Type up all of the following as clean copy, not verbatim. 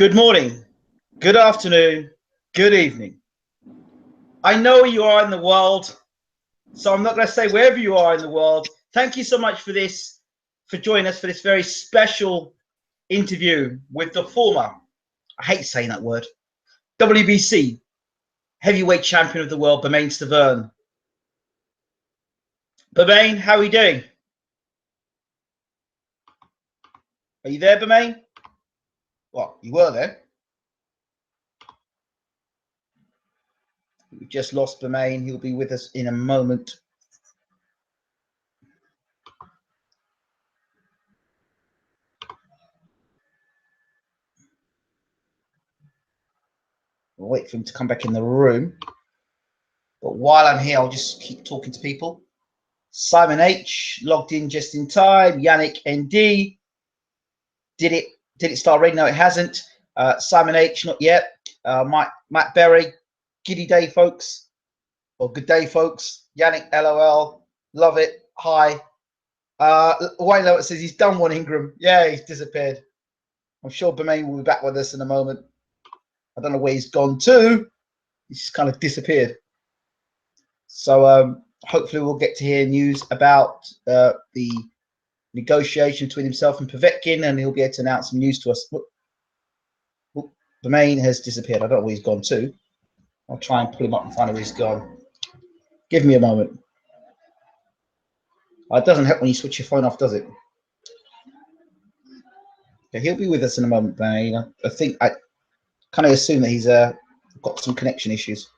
Good morning, good afternoon, good evening. I know you are in the world, so I'm not going to say wherever you are in the world. Thank you so much for joining us for this very special interview with the former, I hate saying that word, WBC heavyweight champion of the world, Bermane Stiverne. Bermane, how are you doing? Are you there, Bermane? Well, you were there. We've just lost Bermane. He'll be with us in a moment. We'll wait for him to come back in the room. But while I'm here, I'll just keep talking to people. Simon H logged in just in time. Yannick ND. Did it start raining? No, it hasn't. Simon H, not yet. Matt Berry, giddy day, folks. Or good day, folks. Yannick LOL, love it. Hi. Wayne Lowett says he's done one, Ingram. Yeah, he's disappeared. I'm sure Bermane will be back with us in a moment. I don't know where he's gone to. He's just kind of disappeared. So hopefully we'll get to hear news about the negotiation between himself and Povetkin, and he'll be able to announce some news to us. Bermane has disappeared. I don't know where he's gone to. I'll try and pull him up and find out where he's gone. Give me a moment. It doesn't help when you switch your phone off, does it? Okay, he'll be with us in a moment, Bermane. I think I kind of assume that he's got some connection issues.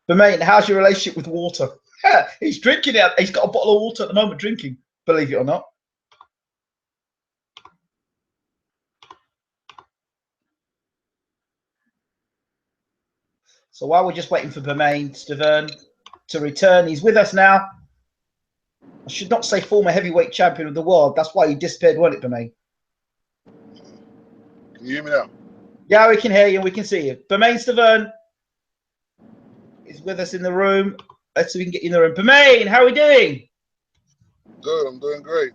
Bermane, how's your relationship with water? He's drinking out. He's got a bottle of water at the moment, drinking. Believe it or not. So while we're just waiting for Bermane Stiverne to return, he's with us now. I should not say former heavyweight champion of the world. That's why he disappeared, wasn't it, Bermane? Can you hear me now? Yeah, we can hear you and we can see you. Bermane Stiverne is with us in the room. Let's see if we can get you in the room. Bermane, how are we doing? Good, I'm doing great.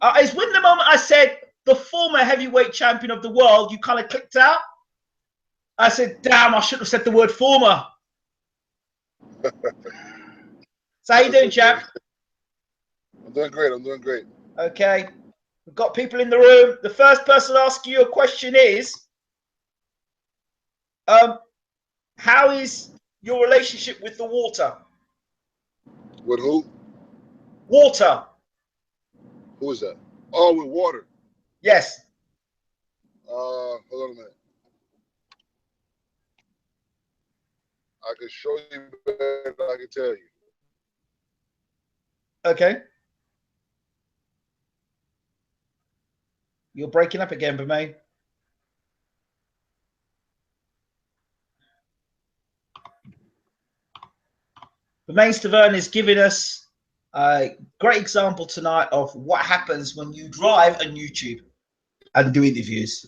It's when the moment I said the former heavyweight champion of the world, you kind of clicked out. I said, damn, I shouldn't have said the word former. So how you doing, chap? I'm doing great, I'm doing great. Okay. We've got people in the room. The first person to ask you a question is, how is your relationship with the water? With who? Water. Who is that? Oh, with water. Yes. Hold on a minute. I can show you better than I can tell you. Okay. You're breaking up again, Bermane. Bermane Stiverne is giving us a great example tonight of what happens when you drive on YouTube and do interviews.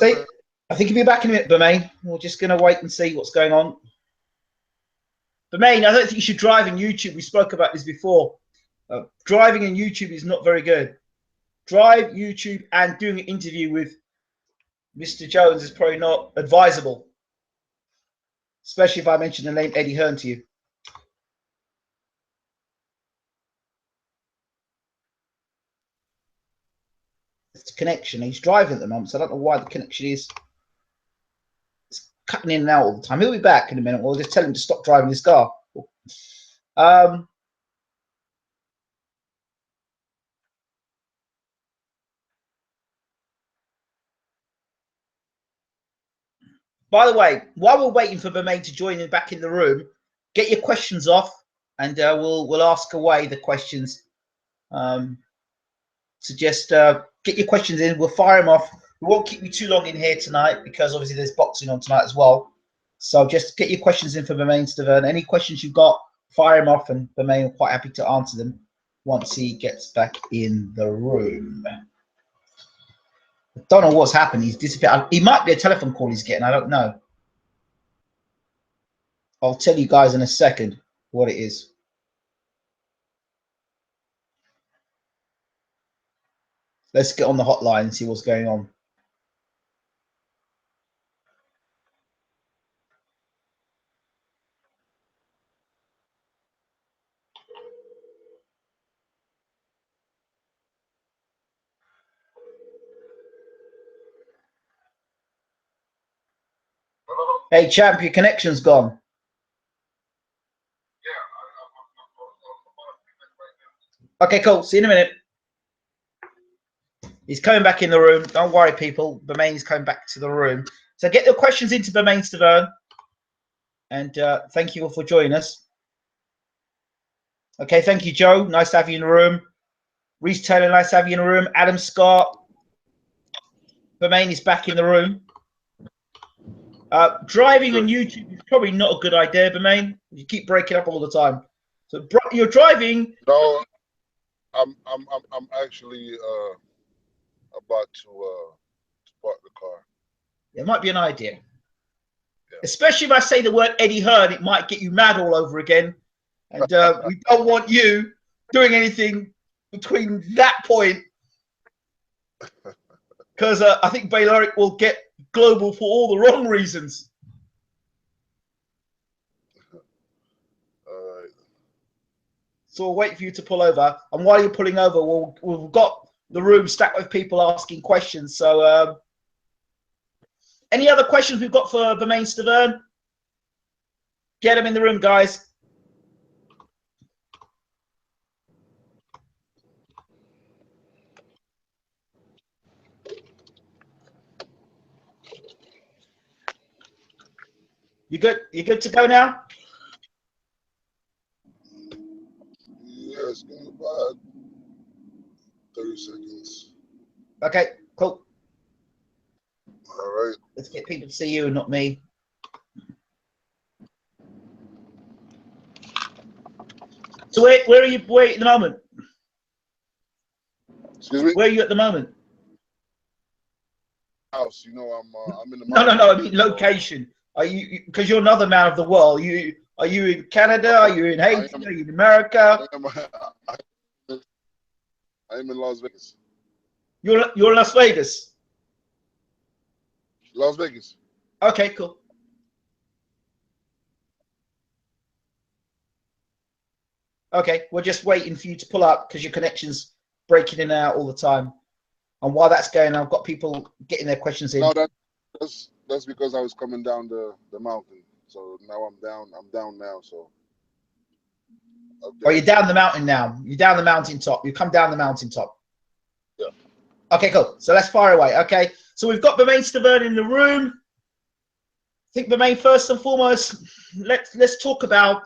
I think he'll be back in a minute, Bermane. We're just going to wait and see what's going on. Bermane, I don't think you should drive on YouTube. We spoke about this before. Driving on YouTube is not very good. Drive YouTube and doing an interview with Mr. Jones is probably not advisable, especially if I mention the name Eddie Hearn to you. It's a connection. He's driving at the moment, so I don't know why the connection is. It's cutting in and out all the time. He'll be back in a minute. We'll just tell him to stop driving his car. By the way, while we're waiting for Bermane to join in back in the room, get your questions off, and we'll ask away the questions. So just get your questions in. We'll fire them off. We won't keep you too long in here tonight because obviously there's boxing on tonight as well. So just get your questions in for Bermane Stiverne. Any questions you've got, fire them off, and Bermane will quite happy to answer them once he gets back in the room. I don't know what's happened. He's disappeared. He might be a telephone call he's getting. I don't know. I'll tell you guys in a second what it is. Let's get on the hotline and see what's going on. Hey, champ, your connection's gone. Okay, cool. See you in a minute. He's coming back in the room. Don't worry, people. Bermane's coming back to the room. So get your questions into Bermane Stiverne. And thank you all for joining us. Okay, thank you, Joe. Nice to have you in the room. Reese Taylor, nice to have you in the room. Adam Scott. Bermane is back in the room. Driving on YouTube is probably not a good idea, Bermane. You keep breaking up all the time. So you're driving. No, I'm actually about to park the car. It might be an idea. Yeah. Especially if I say the word Eddie Hearn, it might get you mad all over again. And we don't want you doing anything between that point. Because I think Bayloric will get global for all the wrong reasons. All right. So we'll wait for you to pull over. And while you're pulling over, we've got the room stacked with people asking questions. So any other questions we've got for Bermane Stiverne? Get them in the room, guys. You good? You good to go now? Yeah, it's going about 30 seconds. Okay, cool. All right. Let's get people to see you and not me. So where are you? Where at the moment? Excuse me. Where are you at the moment? House. You know, I'm in the No. I mean location. Are you? Because you're another man of the world. Are you in Canada? Are you in Haiti? Are you in America? I am in Las Vegas. You're in Las Vegas. Las Vegas. Okay, cool. Okay, we're just waiting for you to pull up because your connection's breaking in and out all the time. And while that's going on, I've got people getting their questions in. No, that's because I was coming down the mountain. So now I'm down now. So. Oh, you're down the mountain now. You're down the mountaintop. You come down the mountaintop. Yeah. Okay, cool. So let's fire away. Okay. So we've got Bermane Stiverne in the room. I think Bermane, first and foremost, let's talk about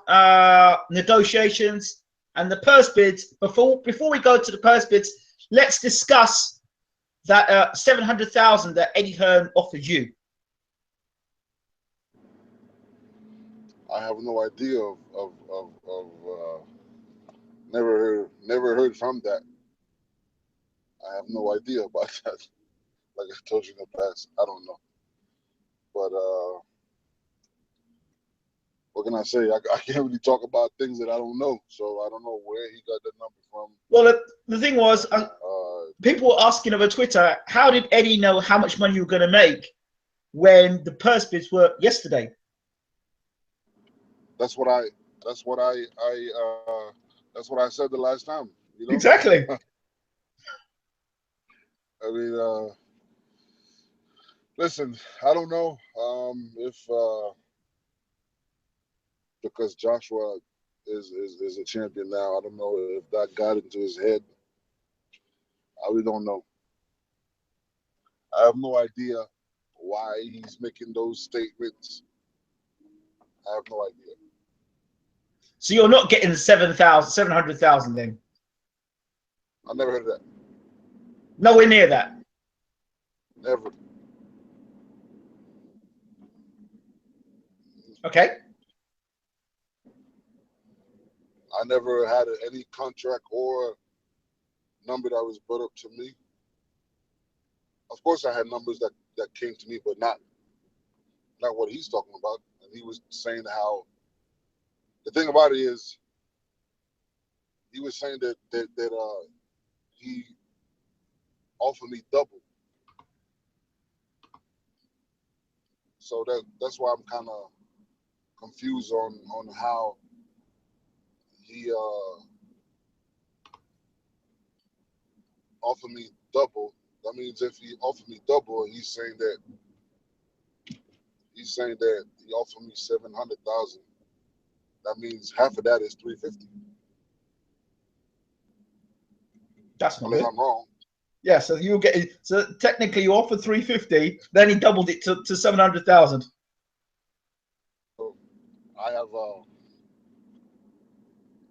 negotiations and the purse bids. Before we go to the purse bids, let's discuss that 700,000 that Eddie Hearn offered you. I have no idea of never heard from that. I have no idea about that. Like I told you in the past, I don't know. But what can I say? I can't really talk about things that I don't know. So I don't know where he got the number from. Well, the thing was, people were asking over Twitter, how did Eddie know how much money you were going to make when the purse bids were yesterday? That's what I said the last time. You know? Exactly. I mean, listen, I don't know if because Joshua is a champion now. I don't know if that got into his head. I really don't know. I have no idea why he's making those statements. I have no idea. So you're not getting 700,000 then? I never heard of that. Nowhere near that. Never. Okay. I never had any contract or number that was brought up to me. Of course, I had numbers that came to me, but not what he's talking about. And he was saying how the thing about it is, he was saying that he offer me double. So that's why I'm kind of confused on how he offered me double. That means if he offered me double, he's saying that he offered me 700,000. That means half of that is 350. That's not Unless good. I'm wrong. Yeah, so you're getting, so technically you offered 350, then he doubled it to 700,000. So I have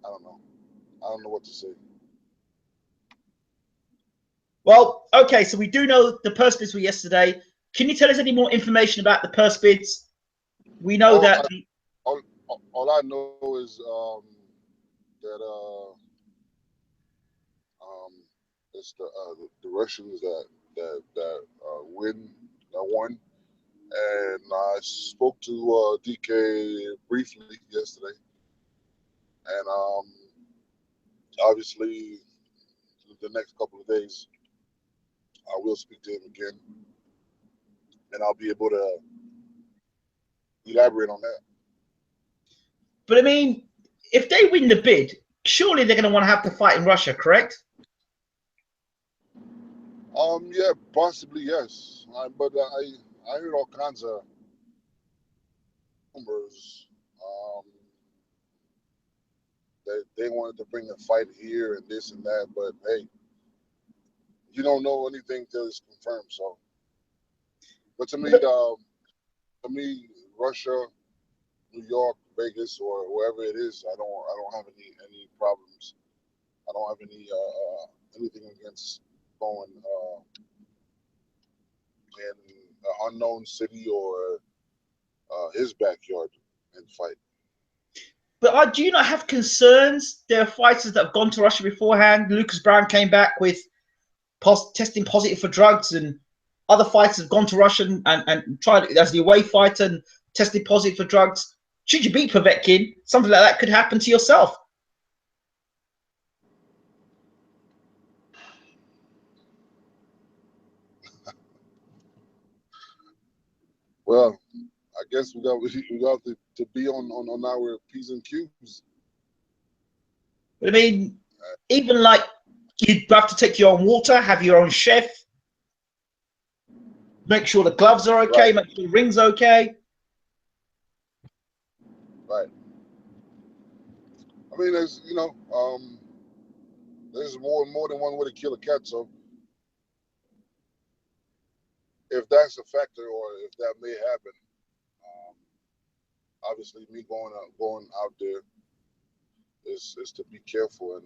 I don't know. I don't know what to say. Well, okay, so we do know the purse bids were yesterday. Can you tell us any more information about the purse bids? We know All that all I know is that um it's the Russians that won, and I spoke to DK briefly yesterday, and obviously the next couple of days I will speak to him again, and I'll be able to elaborate on that. but I mean, if they win the bid, surely they're going to want to have to fight in Russia, correct? Yeah, possibly yes, but I heard all kinds of rumors. That they wanted to bring a fight here and this and that, but hey, you don't know anything till it's confirmed. So, but to me, Russia, New York, Vegas, or wherever it is, I don't have any problems. I don't have anything against going in an unknown city or his backyard and fight. But do you not have concerns? There are fighters that have gone to Russia beforehand. Lucas Brown came back with testing positive for drugs, and other fighters have gone to Russia and tried it as the away fighter and tested positive for drugs. Should you beat Povetkin, something like that could happen to yourself. Well, I guess we got to be on our P's and Q's. But I mean, even like you'd have to take your own water, have your own chef, make sure the gloves are okay, Right, make sure the ring's okay. right. I mean, there's more than one way to kill a cat. So if that's a factor, or if that may happen, um, obviously me going out there is to be careful and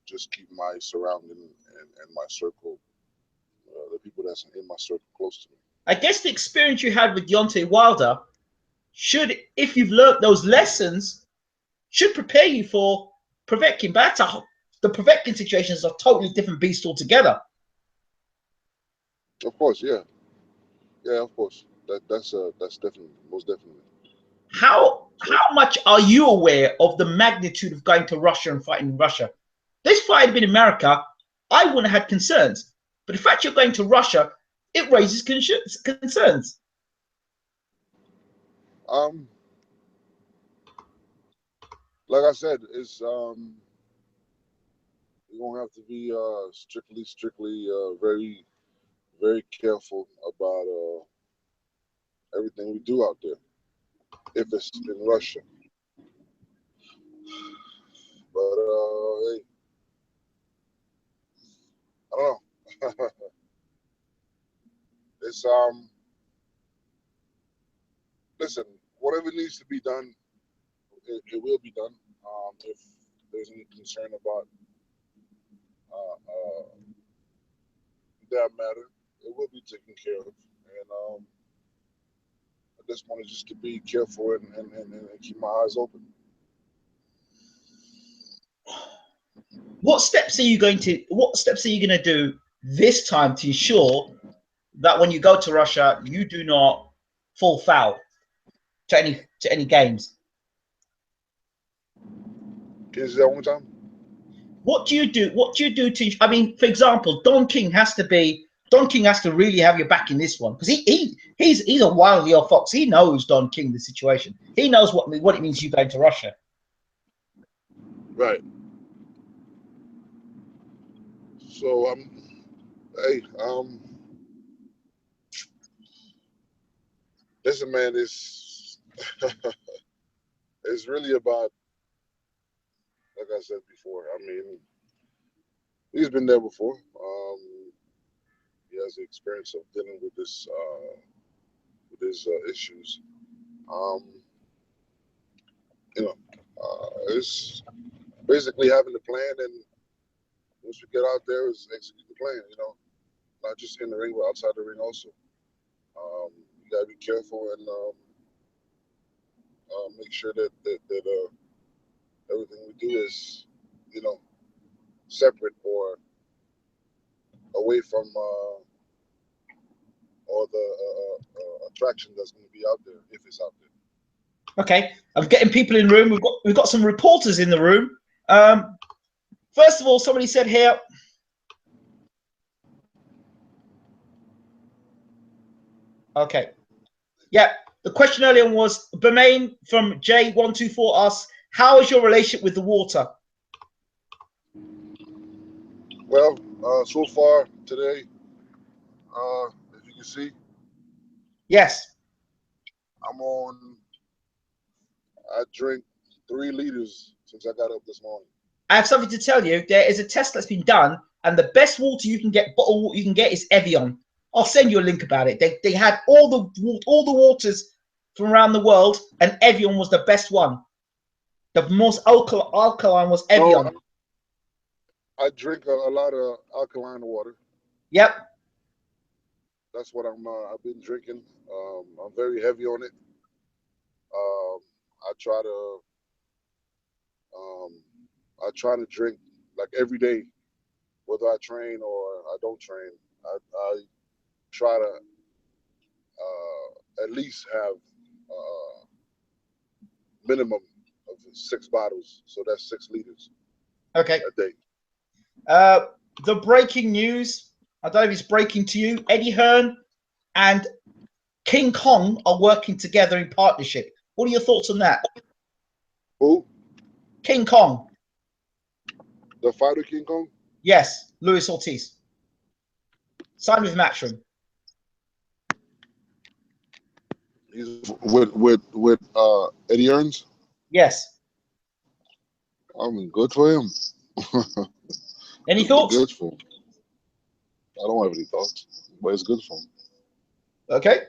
just keep my surrounding and my circle, the people that's in my circle close to me. I guess the experience you had with Deontay Wilder should, if you've learnt those lessons, should prepare you for Povetkin. But the Povetkin situation is a totally different beast altogether. Of course, yeah, yeah, of course. That's definitely, most definitely. So How much are you aware of the magnitude of going to Russia and fighting in Russia? This fight had been in America, I wouldn't have had concerns. But the fact you're going to Russia, it raises concerns. um, like I said, it's you're gonna have to be strictly very very careful about everything we do out there if it's in Russia. But hey, I don't know. It's listen, whatever needs to be done, it will be done. If there's any concern about that matter, it will be taken care of. And I just wanted just to be careful and keep my eyes open. What steps are you going to do this time to ensure that when you go to Russia, you do not fall foul to any games? Can you say that one more time? What do you do? What do you do to? I mean, for example, Don King has to really have your back in this one, because he's a wily old fox. He knows, Don King, the situation. He knows what it means you going to Russia. Right. So hey, listen, man, it's it's really about, like I said before. I mean, he's been there before. He has the experience of dealing with this with his issues. Um, you know, it's basically having the plan, and once we get out there, is execute the plan. You know, not just in the ring, but outside the ring also. You gotta be careful and make sure that everything we do is, you know, separate or away from all the attraction that's going to be out there, if it's out there. Okay, I'm getting people in the room. We've got some reporters in the room. First of all, somebody said here. Okay, yeah. The question earlier was Bermane from J124 asks, "How is your relationship with the water?" Well, so far today, if you can see, Yes, I'm on. I drink 3 liters since I got up this morning. I have something to tell you. There is a test that's been done, and the best water you can get, bottled water you can get, is Evian. I'll send you a link about it. They had all the waters from around the world, and Evian was the best one. The most alkaline was Evian. So I drink a lot of alkaline water. Yep. That's what I've been drinking. I'm very heavy on it. I try to drink like every day, whether I train or I don't train. I try to at least have minimum of 6 bottles, so that's 6 liters. Okay. A day. The breaking news. I don't know if it's breaking to you. Eddie Hearn and King Kong are working together in partnership. What are your thoughts on that? Who? King Kong. The fighter King Kong? Yes, Luis Ortiz. Signed with Matchroom. He's with Eddie Hearns? Yes. I mean, good for him. Any thoughts? Good for him. I don't have any thoughts, but it's good for him. Okay.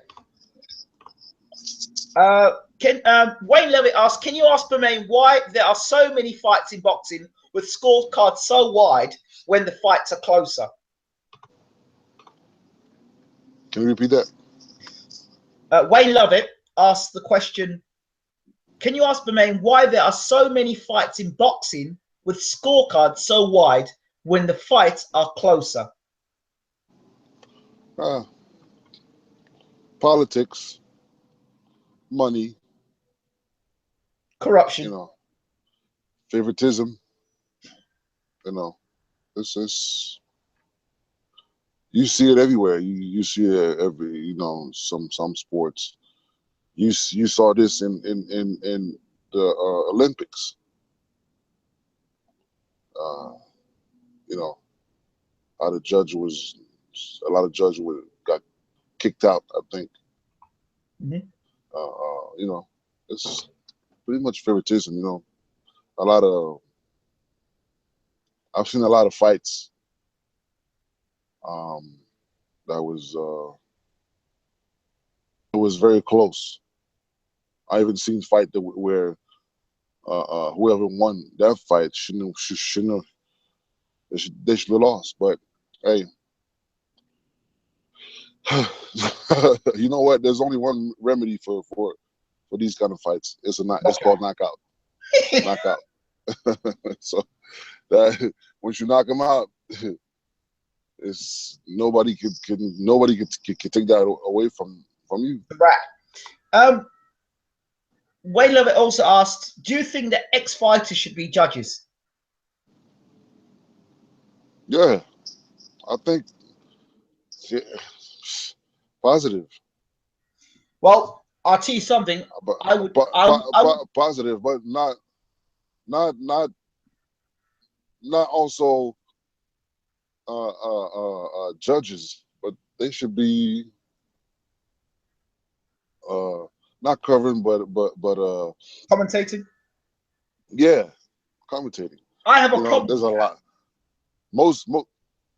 Wayne Levitt asks, can you ask Bermane why there are so many fights in boxing with scorecards so wide when the fights are closer? Can you repeat that? Wayne Levitt asks the question, can you ask Bermane why there are so many fights in boxing with scorecards so wide when the fights are closer? Politics, money, corruption, you know, favoritism, you know, this is, you see it everywhere. You see it every, you know, some sports. You saw this in the Olympics. You know, a lot of judges got kicked out, I think. Mm-hmm. You know, it's pretty much favoritism. You know, I've seen a lot of fights that was very close. I even seen fight where whoever won that fight they should have lost. But hey, you know what? There's only one remedy for these kind of fights. It's called knockout. Knockout. So that once you knock them out, it's nobody can take that away from you. Right. Wayne Lovett also asked, do you think that ex-fighters should be judges? Yeah, I think yeah, positive, Well, I'll tell you something. but I would, I would positive, but not not not also judges, but they should be uh, not covering, but commentating. yeah, commentating. I have a You know, problem there's with a that. lot. Most mo-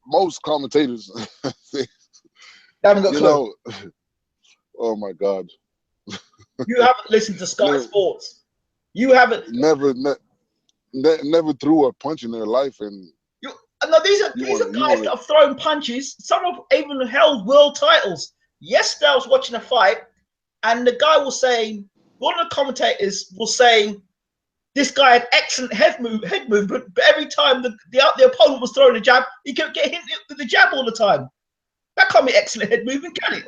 most commentators, They haven't got a you clue. know, oh my God, You haven't listened to Sky never Sports. You haven't. never never threw a punch in their life, and You, no, these are you guys want that have thrown punches. Some have even held world titles. Yesterday, I was watching a fight, and the guy was saying, one of the commentators was saying, this guy had excellent head movement, but every time the opponent was throwing a jab, he kept getting hit with the jab all the time. That can't be excellent head movement, can it?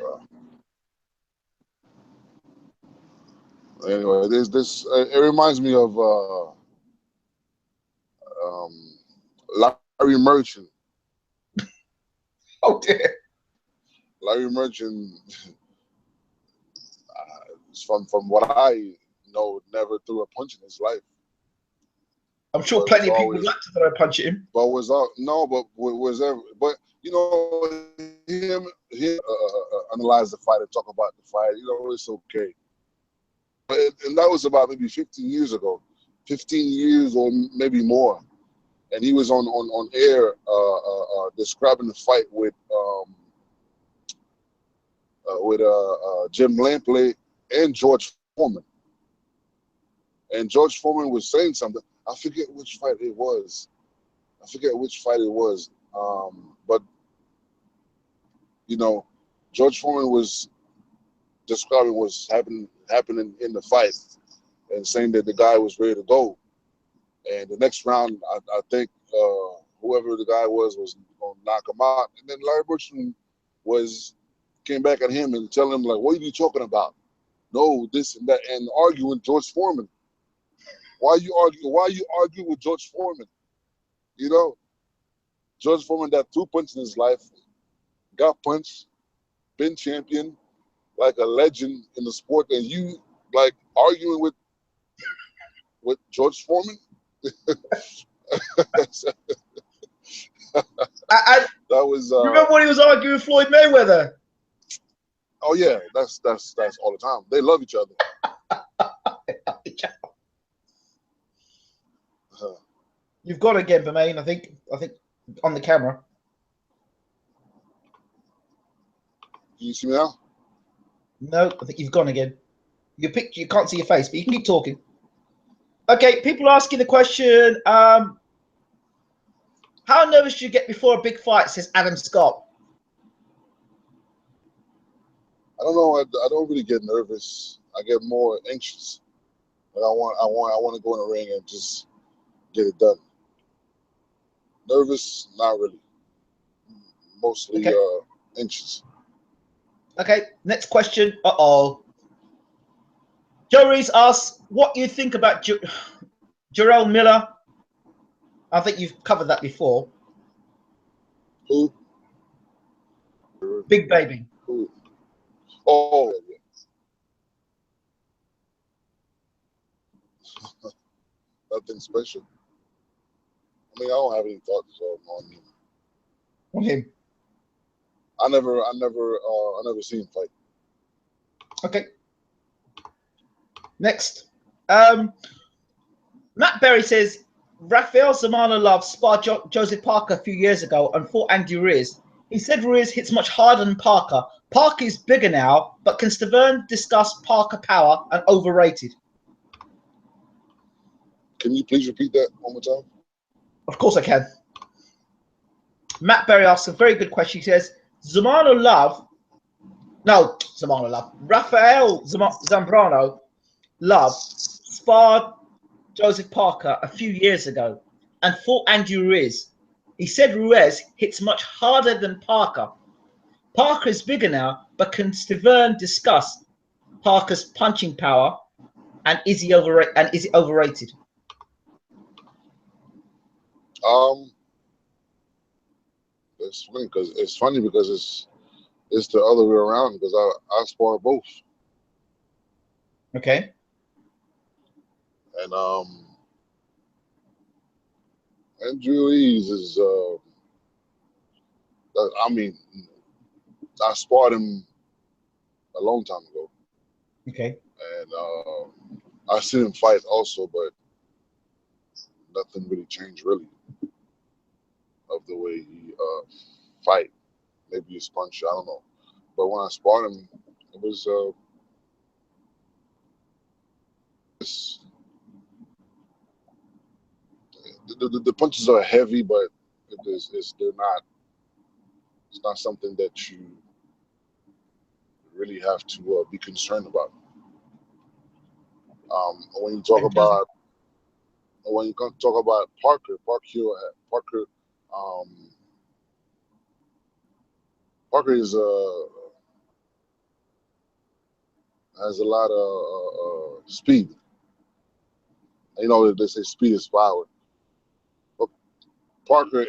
anyway. There's this. It reminds me of um, Larry Merchant. Oh dear. Larry Merchant, from what I know, never threw a punch in his life, I'm sure but was plenty of people would always, like to throw a punch at him. but was no, but was ever, but you know, him analyze the fight and talk about the fight. You know, it's okay. But and that was about maybe 15 years ago, 15 years or maybe more. And he was on air describing the fight with Jim Lampley and George Foreman. And George Foreman was saying something. I forget which fight it was. But you know, George Foreman was describing what's happening in the fight and saying that the guy was ready to go. And the next round, I think whoever the guy was going to knock him out. And then Larry Birchman came back at him and telling him like, "What are you talking about? No, this and that," and arguing George Foreman. Why you argue? Why you argue with George Foreman? You know, George Foreman that threw punches in his life, got punched, been champion, like a legend in the sport, and you like arguing with George Foreman. I That was remember when he was arguing with Floyd Mayweather. oh yeah, that's all the time. They love each other. You've got again, Bermane. I think on the camera. Can you see me now? No, I think you've gone again. You can't see your face, but you can keep talking. Okay, people asking the question. How nervous do you get before a big fight? Says Adam Scott. I don't know. I don't really get nervous. I get more anxious. Like I want to go in the ring and just get it done. Nervous, not really. Mostly Okay. anxious. Okay, next question. Joe Reese asks, what do you think about Jarrell Miller? I think you've covered that before. Who? Big Baby. Who? Oh, yeah. Nothing special. I mean, I don't have any thoughts on him. On him. I never seen him fight. Okay. Next. Matt Berry says Rafael Zamanulov sparred Joseph Parker a few years ago and fought Andy Ruiz. He said Ruiz hits much harder than Parker. Parker is bigger now, but can Stiverne discuss Parker power and overrated? Can you please repeat that one more time? Of course I can. Matt Berry asks a very good question. He says Rafael Zambrano Love sparred Joseph Parker a few years ago and fought Andy Ruiz. He said Ruiz hits much harder than Parker. Parker is bigger now, but can Stiverne discuss Parker's punching power and is he overrated? it's funny because it's the other way around because I spar both. Okay. And Andrew Ease is I mean, I sparred him a long time ago. Okay. And I seen him fight also, but nothing really changed really of the way he fight. Maybe his punch, I don't know. But when I sparred him, it was the punches are heavy, but it's not something that you really have to be concerned about. When you talk about Parker, um, Parker is has a lot of speed. You know, they say speed is power. But Parker,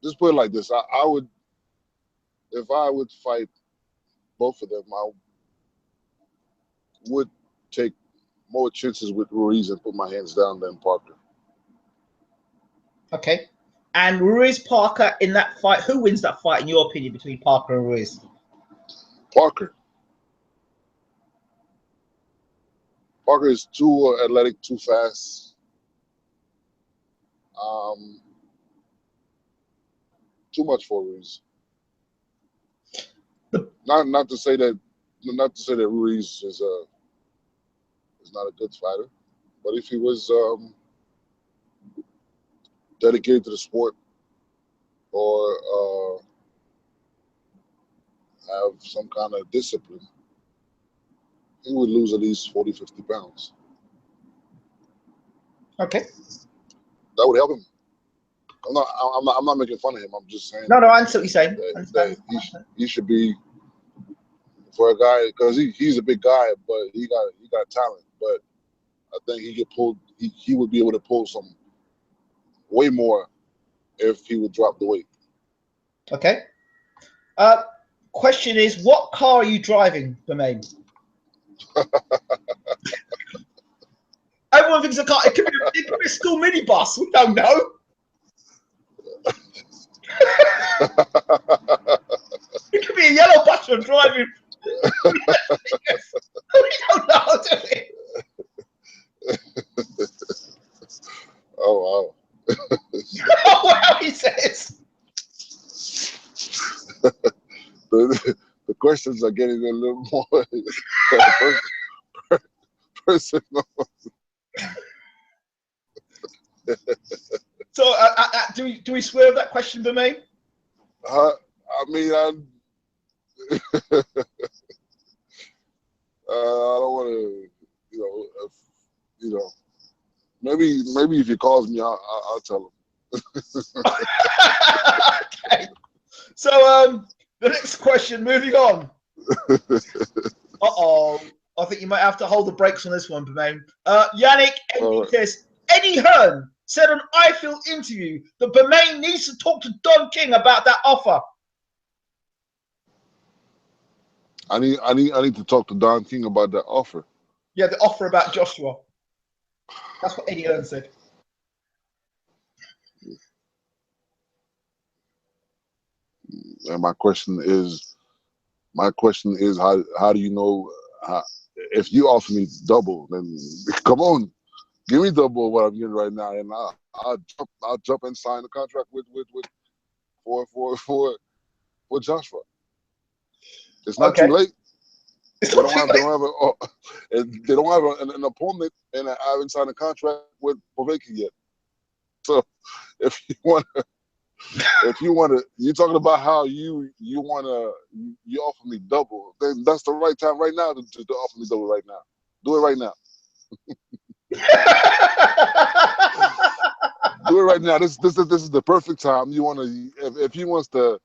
just put it like this: I would, if I would fight both of them, I would take more chances with Ruiz and put my hands down than Parker. Okay. And Ruiz Parker in that fight, who wins that fight in your opinion between Parker and Ruiz? Parker. Parker is too athletic, too fast. Too much for Ruiz. Not to say that Ruiz is not a good fighter, but if he was dedicated to the sport or have some kind of discipline, he would lose at least 40, 50 pounds. Okay. That would help him. I'm not making fun of him. I'm just saying. No, I understand what you're saying. That he should be, for a guy, because he's a big guy, but he got talent. But I think he would be able to pull some way more if he would drop the weight. Okay. Question is, what car are you driving, Bermane? Everyone thinks a car. It could be a school minibus. We don't know. It could be a yellow bus you're driving. We don't know, do we? Oh wow. Oh wow, he says. The questions are getting a little more personal. So, do we swear that question, Bermane? I mean, I don't want to, maybe if he calls me, I'll tell him. Okay. So, the next question, moving on. I think you might have to hold the brakes on this one, Bermane. Yannick says, Eddie Hearn said on I Feel interview that Bermane needs to talk to Don King about that offer. I need to talk to Don King about that offer. Yeah, the offer about Joshua. That's what Eddie Hearn said. And my question is, how do you know if you offer me double, then come on, give me double what I'm getting right now, and I'll jump and sign the contract for Joshua. It's not too late. They don't have an opponent, and I haven't signed a contract with Povetkin yet. So if you want to, you're talking about how you offer me double, then that's the right time right now to offer me double right now. Do it right now. Do it right now. This is the perfect time. You want to, if he wants to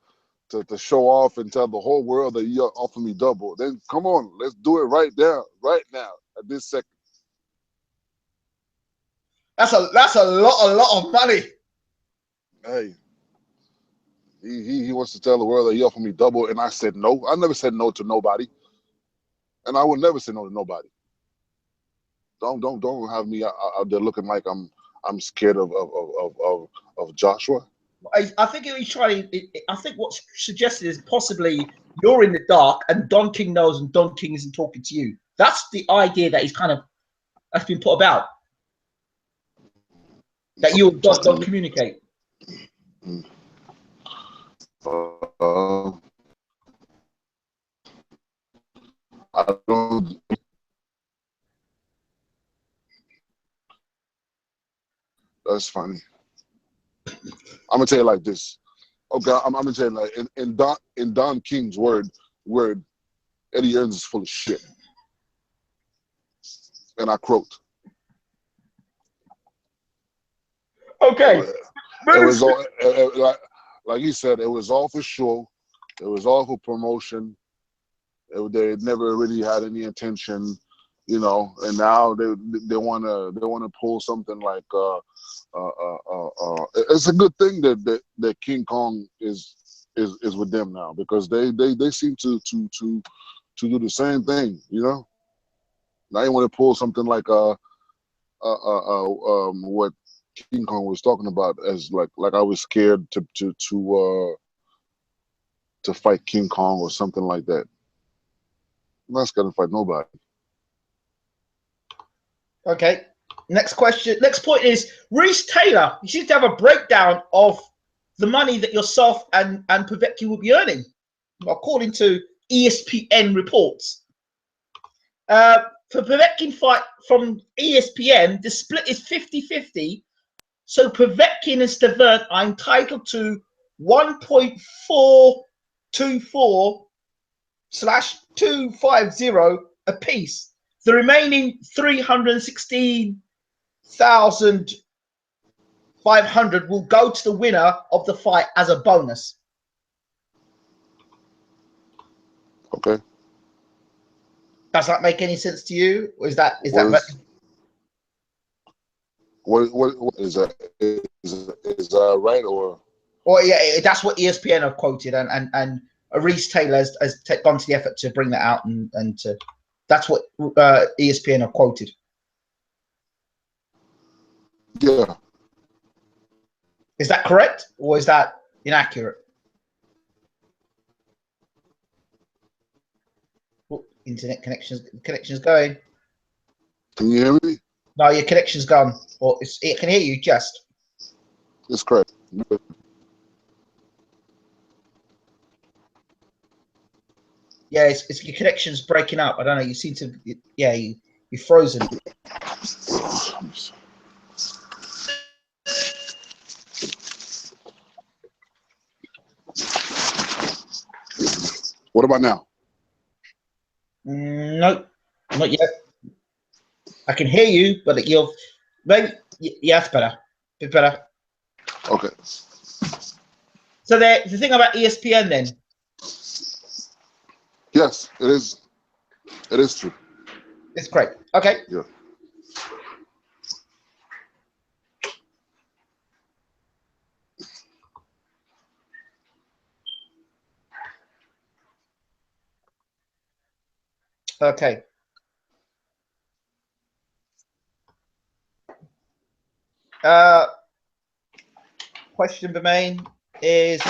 show off and tell the whole world that you offer me double, then come on, let's do it right now, at this second. That's a lot of money. Hey, he wants to tell the world that he offered me double, and I said no. I never said no to nobody, and I would never say no to nobody. Don't have me out there looking like I'm scared of Joshua. I think he's trying. I think what's suggested is possibly you're in the dark and Don King knows, and Don King isn't talking to you. That's the idea that he's kind of that's been put about. That you and Don don't communicate. I don't. That's funny. I'm gonna tell you like this. Okay, I'm gonna tell you like in Don King's word, Eddie Earns is full of shit, and I quote. Okay. It was all like he said. It was all for show. It was all for promotion. They never really had any intention, you know. And now they wanna pull something like it's a good thing that King Kong is with them now, because they seem to do the same thing, you know. Now you want to pull something like what King Kong was talking about, as like I was scared to fight King Kong or something like that. I'm not scared to fight nobody. Okay. Next question. Next point is Reese Taylor. You seem to have a breakdown of the money that yourself and Povetkin will be earning, according to ESPN reports. For Povetkin fight from ESPN, the split is 50-50. So Povetkin and Stiverne are entitled to 1.424/250 apiece. The remaining 316,500 will go to the winner of the fight as a bonus. Okay. Does that make any sense to you? Or is that what is that? Is that right or? Well, yeah, that's what ESPN have quoted, and Reese Taylor has gone to the effort to bring that out, and to, that's what ESPN have quoted. Yeah. Is that correct, or is that inaccurate? Oh, internet connection's going. Can you hear me? No, your connection's gone. Or it can hear you just. It's correct. Yeah, it's your connection's breaking up. I don't know. You seem to. Yeah, you're frozen. What about now? Nope, not yet. I can hear you, but you're maybe. Yeah, it's better. Bit better. Okay. So the thing about ESPN then. Yes, it is. It is true. It's great. Okay. Yeah. Okay. Question, Bermane, is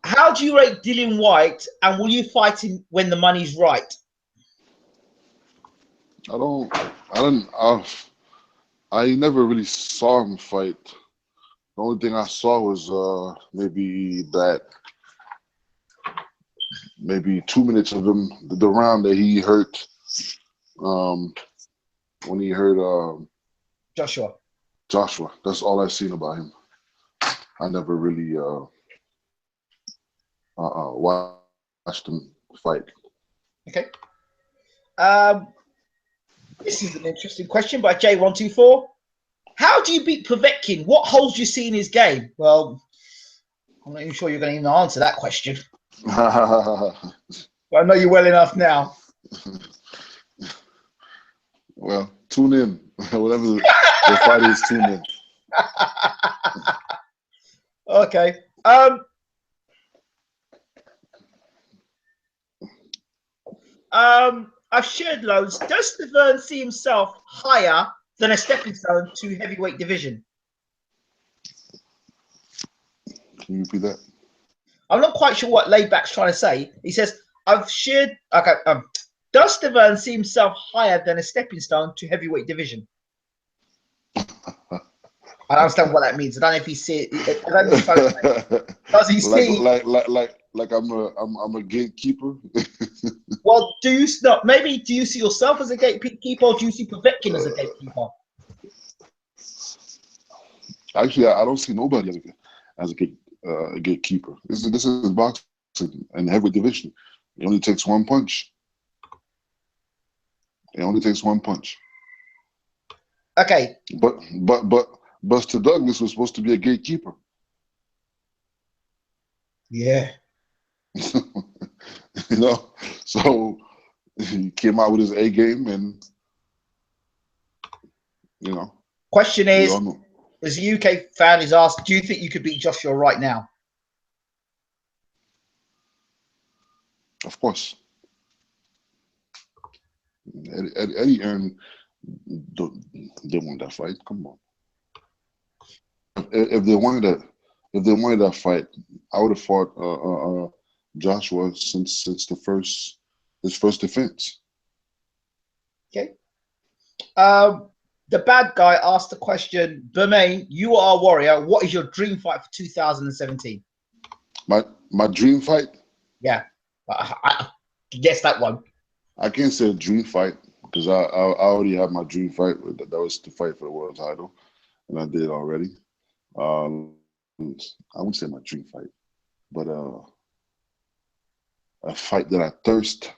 how do you rate Dillian White, and will you fight him when the money's right? I never really saw him fight. The only thing I saw was maybe 2 minutes of him, the round that he hurt, when he hurt Joshua. That's all I've seen about him. I never really watched him fight. Okay. This is an interesting question by J124. How do you beat Povetkin? What holes do you see in his game? Well, I'm not even sure you're going to even answer that question. But I know you well enough now. Well, tune in. Whatever the fight is, tune in. Okay. I've shared loads. Does Stiverne see himself higher than a stepping stone to heavyweight division? Can you repeat that? I'm not quite sure what Laidback's trying to say. He says, I've shared. Okay. Does Stiverne see himself higher than a stepping stone to heavyweight division? I don't understand what that means. I don't know if he see. I don't know if does he see? Like I'm a gatekeeper. Well, do you not? Maybe do you see yourself as a gatekeeper, or do you see Povetkin as a gatekeeper? Actually, I don't see nobody as a gatekeeper. This is boxing and heavyweight division. It only takes one punch. It only takes one punch. Okay. But Buster Douglas was supposed to be a gatekeeper. Yeah. You know, so he came out with his A game, and you know. Question is, as a UK fan is asked, do you think you could beat Joshua right now? Of course. Eddie Hearn didn't want that fight. Come on. If they wanted that fight, I would have fought Joshua since his first defense. Okay. The bad guy asked the question, Bermane, you are a warrior. What is your dream fight for 2017? My dream fight? Yeah. I guess that one. I can't say a dream fight because I already have my dream fight. That was to fight for the world title, and I did already. I wouldn't say my dream fight, but a fight that I thirst,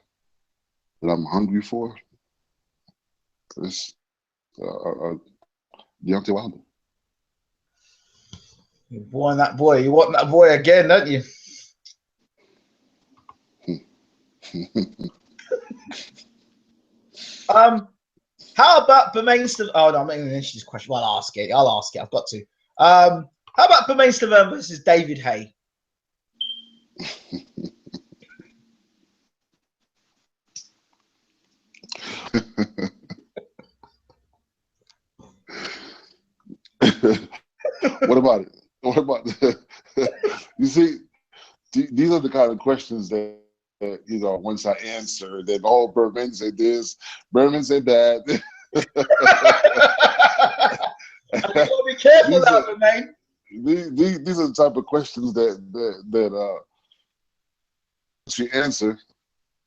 that I'm hungry for, is Deontay Wilder. You want that boy. You want that boy again, don't you? How about Bermane Stiverne? Oh no, I'm not going to answer this question. Well, I'll ask it. I've got to. How about Bermane Stiverne versus David Haye? What about it? What about you see? These are the kind of questions that you know. Once I answer, then Bermane said this, Bermane said that. You gotta be careful now, Bermane. These are the type of questions that you answer,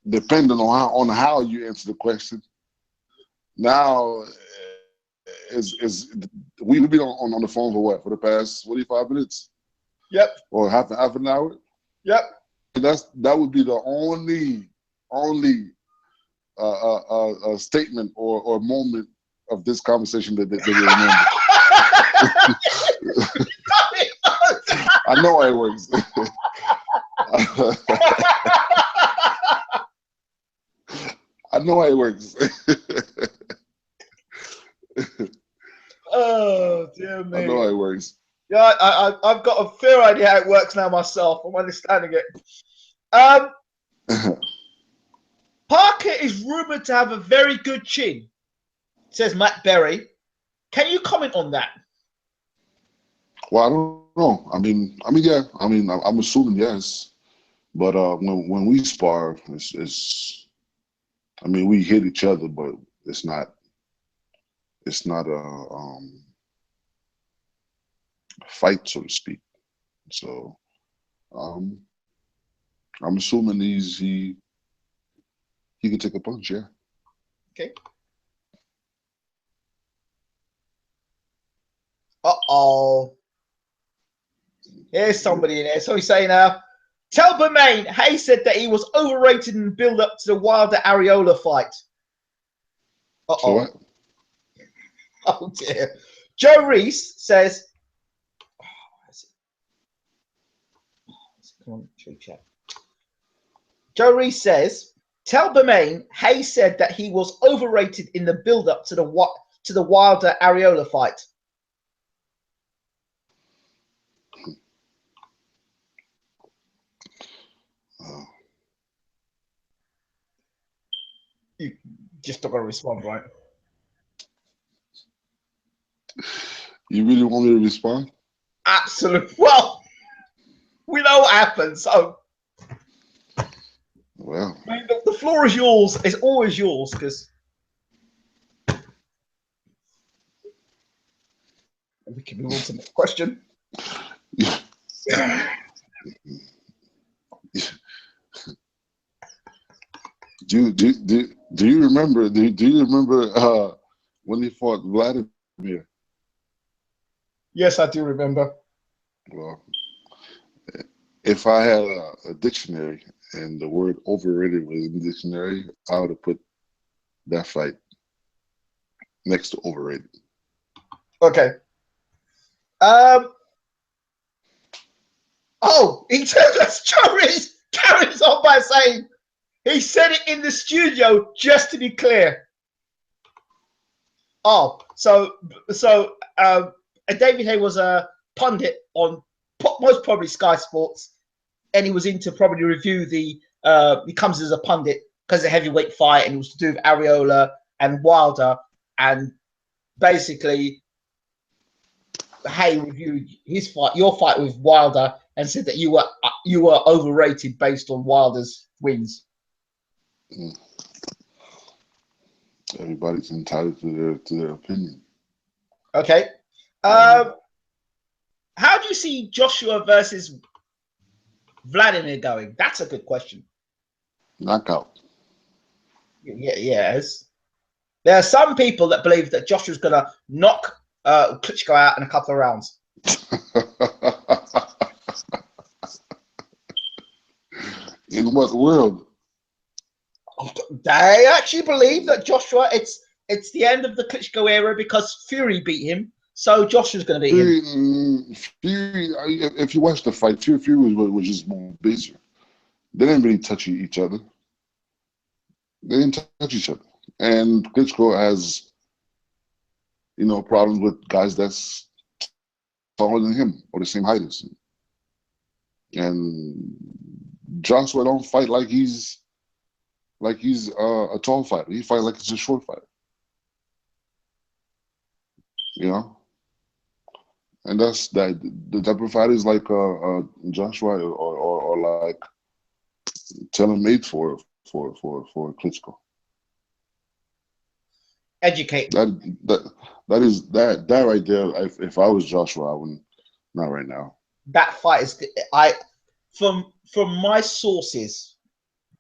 depending on how you answer the question. Now, we've been on the phone for what, for the past 45 minutes? Yep. Or half an hour? Yep. That would be the only statement or moment of this conversation that they remember. I know how it works. I know how it works. Oh dear me! I know how it works. Yeah, I've got a fair idea how it works now myself. I'm understanding it. Parker is rumored to have a very good chin, says Matt Berry. Can you comment on that? Well, I don't know. I mean, yeah. I mean, I'm assuming yes. But when we spar, it's. I mean, we hit each other, but it's not a fight, so to speak. So, I'm assuming he can take a punch. Yeah. Okay. Uh-oh. Here's somebody in there. So he's saying, tell Bermane, Haye said that he was overrated in the build-up to the Wilder Areola fight. Uh-oh. So what? Oh, dear. Joe Reese says, come on, chat. Joe Reese says, "Tell Bermane Hayes said that he was overrated in the build-up to the Wilder Areola fight." You just not going to respond, right? You really want me to respond? Absolutely. Well, we know what happened, so. Well, I mean, the floor is yours. It's always yours, because we can move on to the next question. Do you remember? Do you remember when he fought Vladimir? Yes, I do remember. Well, if I had a dictionary and the word overrated was in the dictionary, I would have put that fight next to overrated. Okay. Oh, he carries on by saying he said it in the studio just to be clear. Oh, so David Hay was a pundit on most probably Sky Sports, and he was in to probably review the. He comes as a pundit because it's a heavyweight fight, and it was to do with Areola and Wilder, and basically Hay reviewed his fight, your fight with Wilder, and said that you were overrated based on Wilder's wins. Everybody's entitled to their opinion. Okay. How do you see Joshua versus Vladimir going? That's a good question. Knockout. Yes. There are some people that believe that Joshua's going to knock Klitschko out in a couple of rounds. In what world? They actually believe that Joshua, it's the end of the Klitschko era because Fury beat him, so Joshua's going to beat him. Fury, if you watch the fight, Fury was just more busier. They didn't really touch each other. They didn't touch each other. And Klitschko has, problems with guys that's taller than him or the same height as him. And Joshua don't fight like he's a tall fighter. He fights like he's a short fighter. And that's that. The type of fighter is like Joshua or like tailor-made for Klitschko. Educate. That right there. If I was Joshua, I wouldn't. Not right now. That fight is from my sources.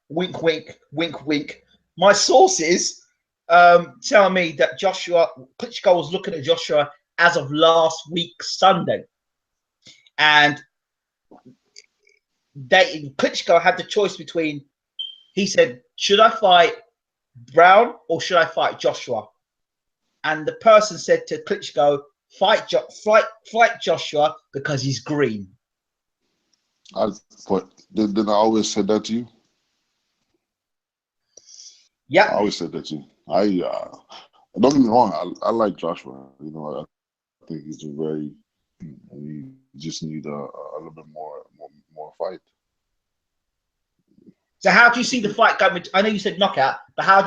Wink, wink, wink, wink. My sources tell me that Klitschko was looking at Joshua as of last week Sunday, and Klitschko had the choice between. He said, "Should I fight Brown or should I fight Joshua?" And the person said to Klitschko, "Fight Joshua because he's green." Didn't I always said that to you? Yeah, I always said that to you. Don't get me wrong. I like Joshua. I think he's a very. You just need a little bit more fight. So how do you see the fight going? I know you said knockout, but how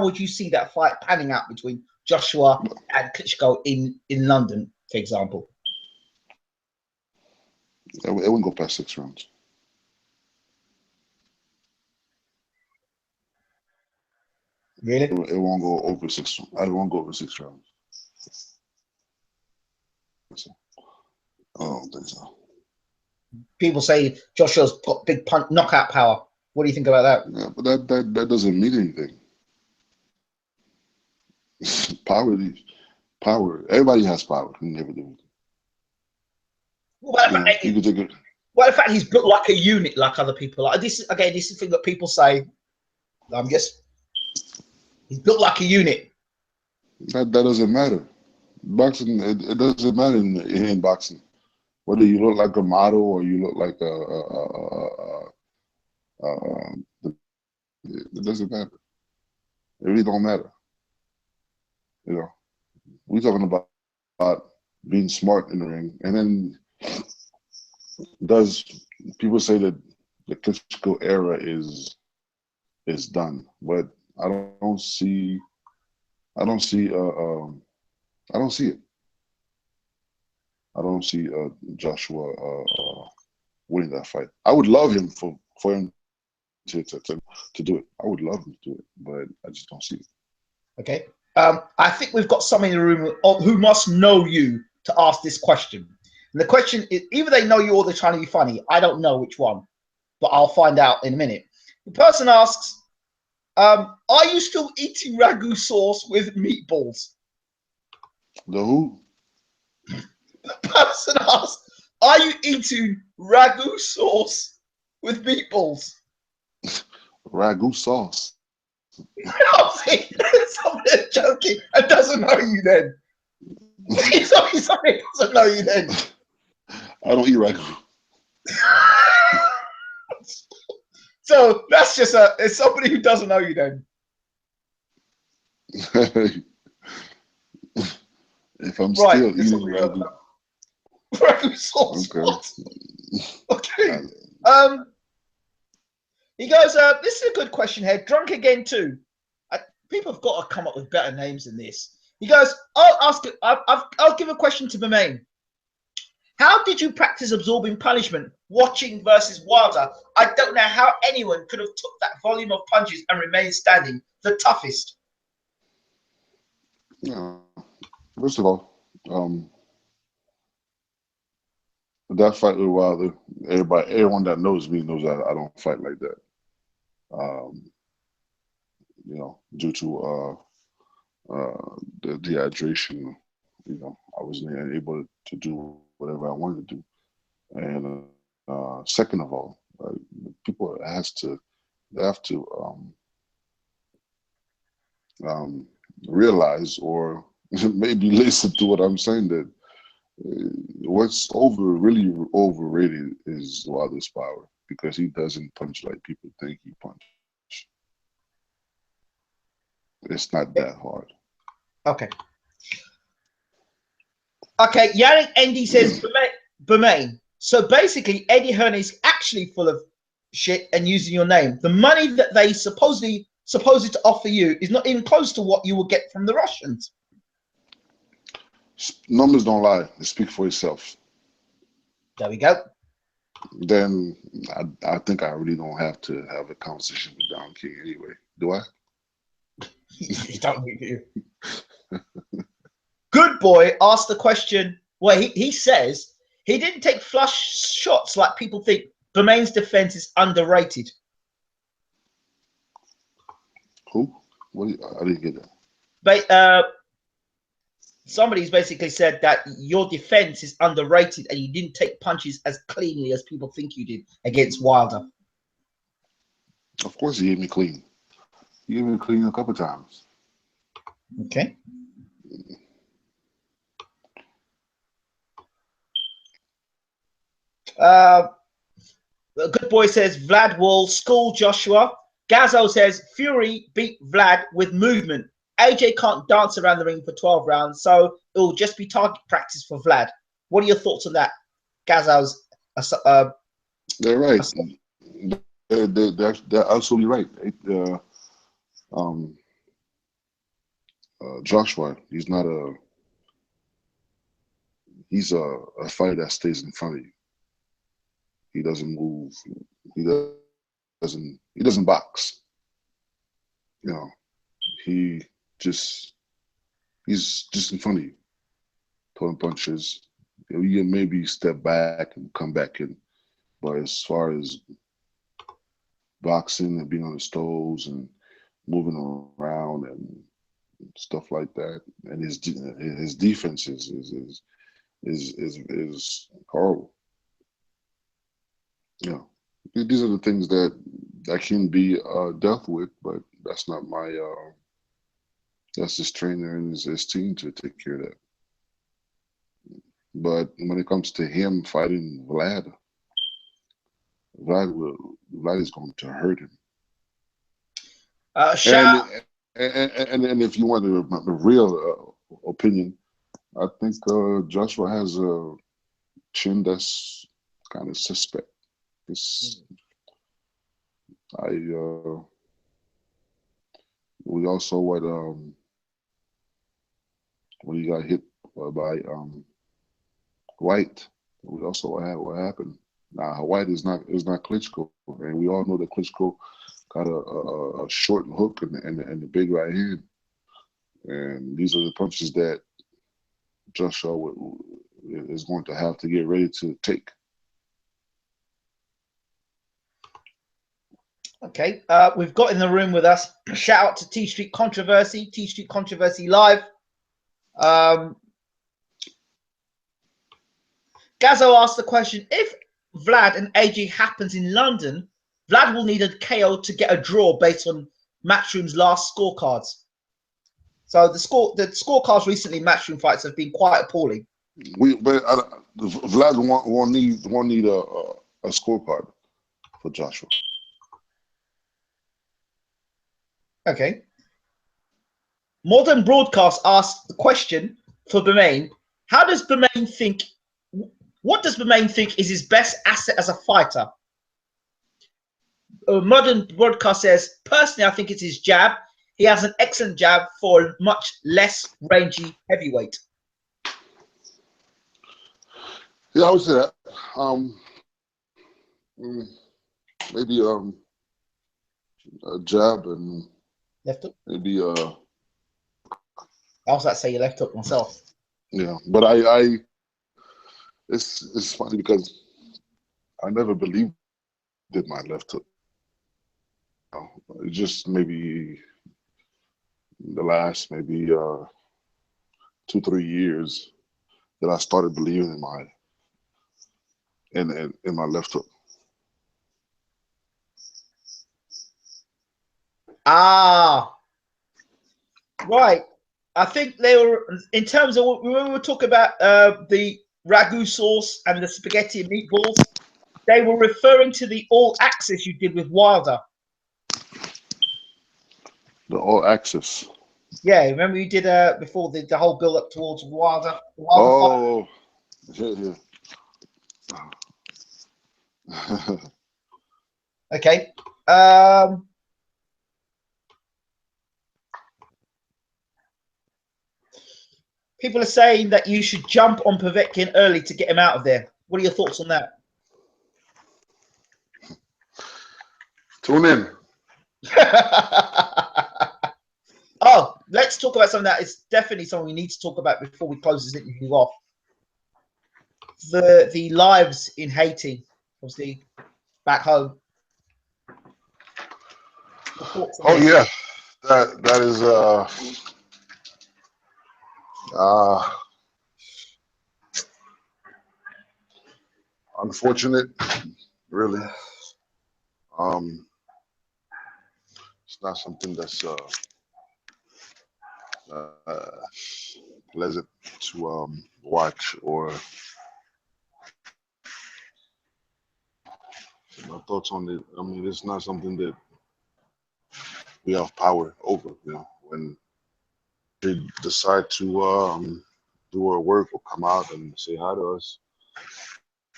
would you see that fight panning out between Joshua and Klitschko in London, for example? It wouldn't go past 6 rounds. Really? It won't go over 6. I won't go over 6 rounds. I don't think so. People say Joshua's got big knockout power. What do you think about that? Yeah, but that doesn't mean anything. Power. Everybody has power. You never do. Well, the fact he's built like a unit, like other people. Like this is the thing that people say. He's built like a unit. That doesn't matter. Boxing, it doesn't matter in boxing. Whether you look like a model or you look like the It doesn't matter. It really don't matter. You know, we talking about being smart in the ring, and then does people say that the Klitschko era is done? But I don't see, I don't see, I don't see it. I don't see Joshua winning that fight. I would love him for him to do it. I would love him to do it, but I just don't see it. Okay. I think we've got someone in the room who must know you to ask this question. And the question is, either they know you or they're trying to be funny. I don't know which one, but I'll find out in a minute. The person asks, are you still eating ragu sauce with meatballs? The who? The person asks, are you eating ragu sauce with meatballs? Ragu sauce. Somebody joking and doesn't know you then. Somebody doesn't know you then. I don't eat ragu. So that's just it's somebody who doesn't know you then. If I'm still eating ragu. Ragu sauce. Okay. He goes, this is a good question here. Drunk again too. People have got to come up with better names than this. He goes, I'll give a question to Bermane. How did you practice absorbing punishment, watching versus Wilder? I don't know how anyone could have took that volume of punches and remained standing. The toughest. First of all, that fight with Wilder, everyone that knows me knows that I don't fight like that. Due to the dehydration, I wasn't able to do whatever I wanted to do. And second of all, people have to realize or maybe listen to what I'm saying, that what's really overrated is Wilder's power, because he doesn't punch like people think he punches. It's not that hard. Okay. Okay, Yannick Endy says, Bermane. So basically, Eddie Hearn is actually full of shit and using your name. The money that they supposedly to offer you is not even close to what you will get from the Russians. Numbers don't lie. They speak for itself. There we go. Then I think I really don't have to have a conversation with Don King anyway. Do I? You don't need to. Good Boy asked the question. Well, he says he didn't take flush shots like people think. Bermane's defense is underrated. Who? I didn't get that. But somebody's basically said that your defense is underrated and you didn't take punches as cleanly as people think you did against Wilder. Of course, he hit me clean. He hit me clean a couple times. Okay. Good Boy says Vlad will school Joshua. Gazzo says Fury beat Vlad with movement. AJ can't dance around the ring for 12 rounds, so it will just be target practice for Vlad. What are your thoughts on that? Gazzo's they're right. They're absolutely right. Joshua, he's a fighter that stays in front of you. He doesn't move. He doesn't box. He's just in front of you, throwing punches. You can maybe step back and come back in, but as far as boxing and being on his toes and moving around and stuff like that, and his defense is horrible. These are the things that can be dealt with, but that's not my. That's his trainer and his team to take care of that. But when it comes to him fighting Vlad is going to hurt him. Shout. And if you want the real opinion, I think Joshua has a chin that's kind of suspect. It's, I we also when he got hit by White. We also what happened. Now White is not Klitschko, and we all know that Klitschko got a short hook and the big right hand, and these are the punches that Joshua is going to have to get ready to take. Okay, we've got in the room with us. Shout out to T Street Controversy Live. Gazzo asked the question: if Vlad and AJ happens in London, Vlad will need a KO to get a draw based on Matchroom's last scorecards. So the scorecards recently, Matchroom fights have been quite appalling. Vlad won't need a scorecard for Joshua. Okay. Modern Broadcast asked the question for Bermane: how does Bermane think? What does Bermane think is his best asset as a fighter? Modern Broadcast says, personally, I think it's his jab. He has an excellent jab for a much less rangy heavyweight. Yeah, I would say that. Maybe a jab and Left hook. maybe I was about to say your left hook myself. Yeah, but I it's funny because I never believed in my left hook. Just maybe the last maybe 2-3 years that I started believing in my left hook. Right. I think they were, in terms of when we were talking about the ragu sauce and the spaghetti and meatballs, they were referring to the all access you did with Wilder. The all access. Yeah, remember you did before the whole build up towards Wilder. Oh, yeah. Okay. People are saying that you should jump on Povetkin early to get him out of there. What are your thoughts on that? Tune in. Oh, let's talk about something that is definitely something we need to talk about before we close this interview off. The lives in Haiti, obviously, back home. Oh yeah, that is unfortunate, really. It's not something that's pleasant to watch or. My thoughts on it. I mean, it's not something that we have power over. You know, when they decide to do our work or come out and say hi to us,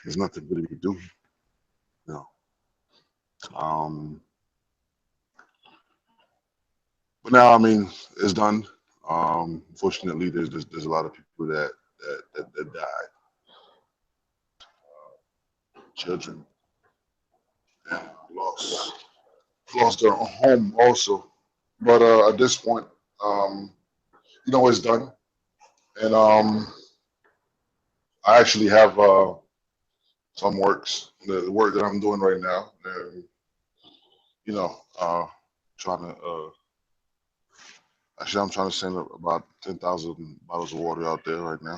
there's nothing really we can do. You know. But now, I mean, it's done. Fortunately, there's a lot of people that died, children, and lost their home also. But at this point, it's done, and I actually have some works, the work that I'm doing right now, and trying to. Actually, I'm trying to send about 10,000 bottles of water out there right now.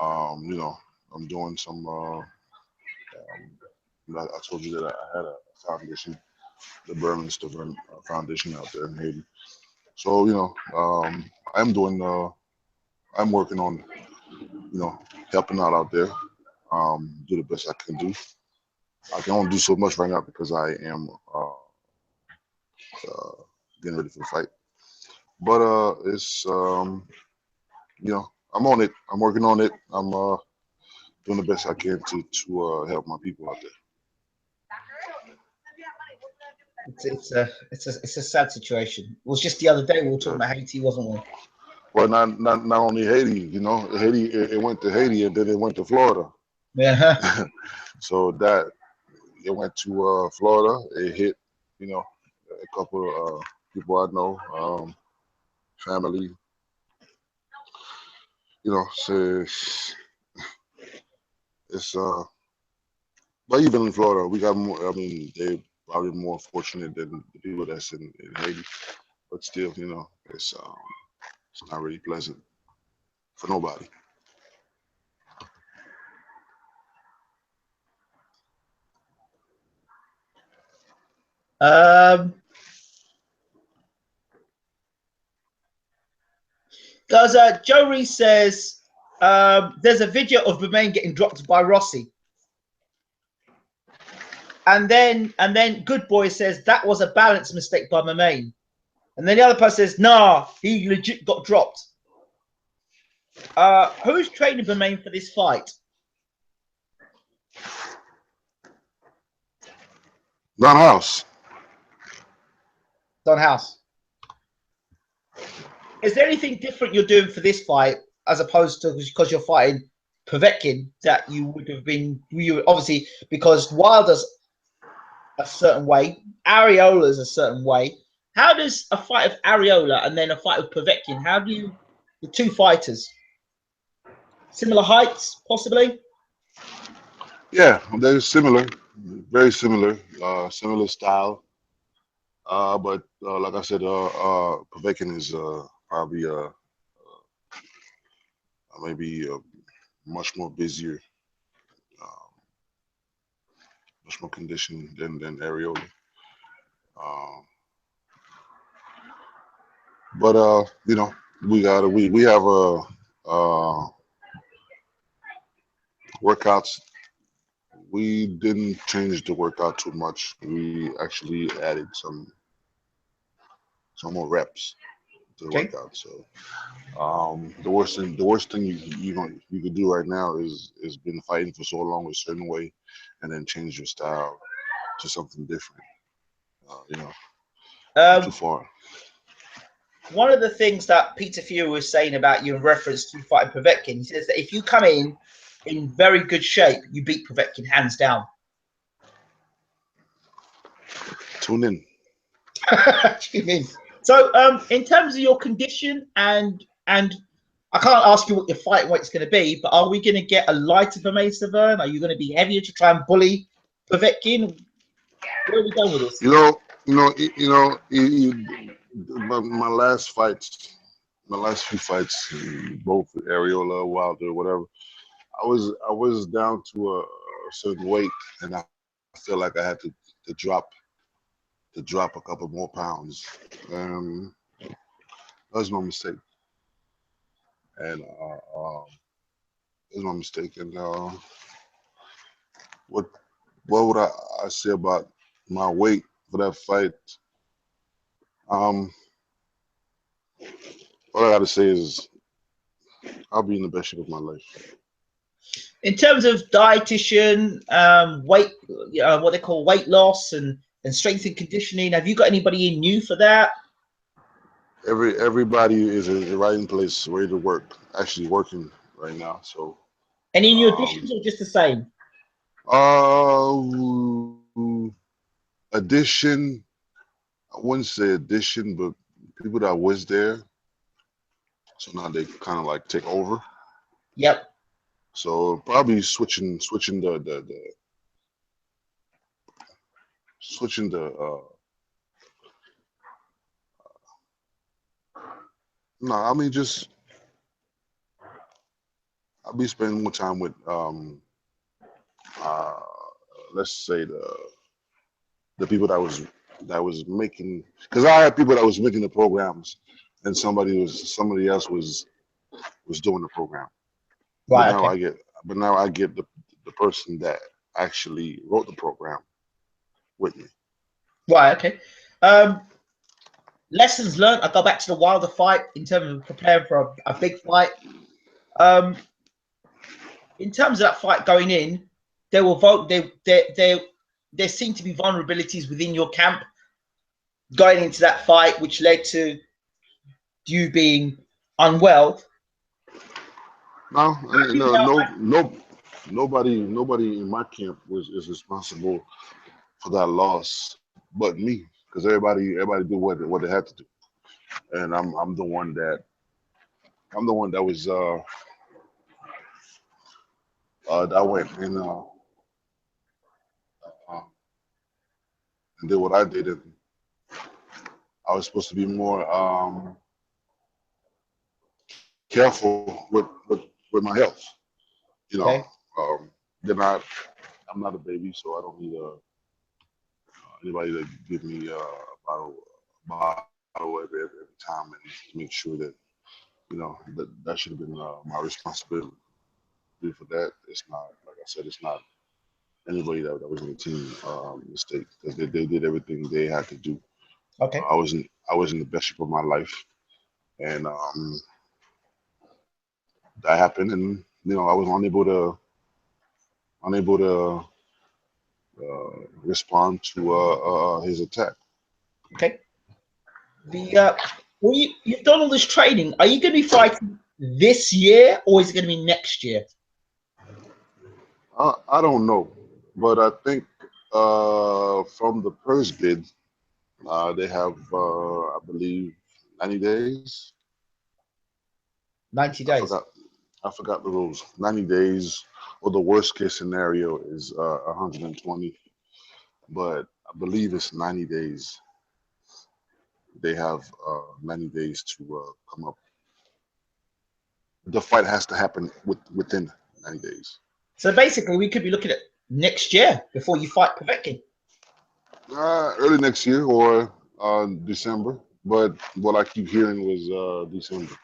I'm doing some. I told you that I had a foundation, the Bermane Stiverne Foundation out there in Haiti. So I'm doing. I'm working on, helping out there. Do the best I can do. I can only do so much right now because I am getting ready for the fight. But it's you know, I'm on it. I'm working on it. I'm doing the best I can to help my people out there. It's a sad situation. It was just the other day we were talking Yeah. about Haiti, wasn't we? Well, not only Haiti, you know, Haiti it went to Haiti and then it went to Florida. Yeah. So that it went to Florida. It hit, you know, a couple of people I know, family, you know. So it's but even in Florida, we got more. I mean, they probably more fortunate than the people that's in Haiti. But still, you know, it's not really pleasant for nobody. Um, guys, Joe Reese says there's a video of Bermane getting dropped by Rossi. And then Good Boy says that was a balance mistake by Bermane. And then the other person says, nah, he legit got dropped. Who's training Bermane for this fight? Don House. Don House. Is there anything different you're doing for this fight as opposed to because you're fighting Povetkin that you would have been? You obviously because Wilder's a certain way, Areola's a certain way. How does a fight of Areola and then a fight of Povetkin? How do you the two fighters similar heights possibly? Yeah, they're similar, very similar, similar style. But like I said, Povetkin is probably maybe much more busier, um, much more conditioned than Areola. Um, but you know, we have workouts. We didn't change the workout too much. We actually added some more reps to the Okay. workout. So the worst thing you could do right now is been fighting for so long a certain way, and then change your style to something different. You know, too Um, far. one of the things that Peter Fury was saying about you in reference to fighting Povetkin, he says that if you come in very good shape, you beat Povetkin hands down. Tune in. What do you mean? So, in terms of your condition and I can't ask you what your fight weight's going to be, but are we going to get a lighter Bermane Stiverne? Are you going to be heavier to try and bully Povetkin? Where are we going with this? You know, my last fights, my last few fights, both Areola, Wilder, whatever. I was down to a certain weight, and I feel like I had to drop a couple more pounds. Um, that was my mistake, and it was my mistake. And what what would I say about my weight for that fight? Um, all I got to say is I'll be in the best shape of my life. In terms of dietitian, weight, what they call weight loss and strength and conditioning, have you got anybody in new for that? Everybody is in the right place, ready to work. Actually working right now. So Any new um, additions or just the same? uh, addition. I wouldn't say addition, but people that was there. So now they kind of like take over. Yep. So probably switching the. No, I mean just I'll be spending more time with uh let's say the people that was making, because I had people that was making the programs and somebody else was doing the program. But Right. now Okay. I get the person that actually wrote the program with me. Right. Okay. Lessons learned. I go back to the Wilder fight in terms of preparing for a big fight. In terms of that fight going in, there seemed to be vulnerabilities within your camp going into that fight, which led to you being unwell. Nobody in my camp is responsible for that loss, but me, because everybody did what they had to do, and I'm the one that was that went and did what I did, and I was supposed to be more careful with my health. You know, Okay. I'm not a baby, so I don't need anybody to give me a bottle every time and make sure that that should have been my responsibility for that. It's not, like I said, it's not anybody that was in the team mistake, because they did everything they had to do. Okay. I was in the best shape of my life, and that happened, and I was unable to respond to his attack. Okay. You've done all this training. Are you going to be fighting this year, or is it going to be next year? I don't know, but I think from the purse bid, they have, I believe, 90 days. 90 days. I forgot the rules. 90 days, or the worst case scenario is 120. But I believe it's 90 days. They have 90 days to come up. The fight has to happen within 90 days. So basically, we could be looking at next year before you fight Povetkin. Early next year or December. But what I keep hearing was December.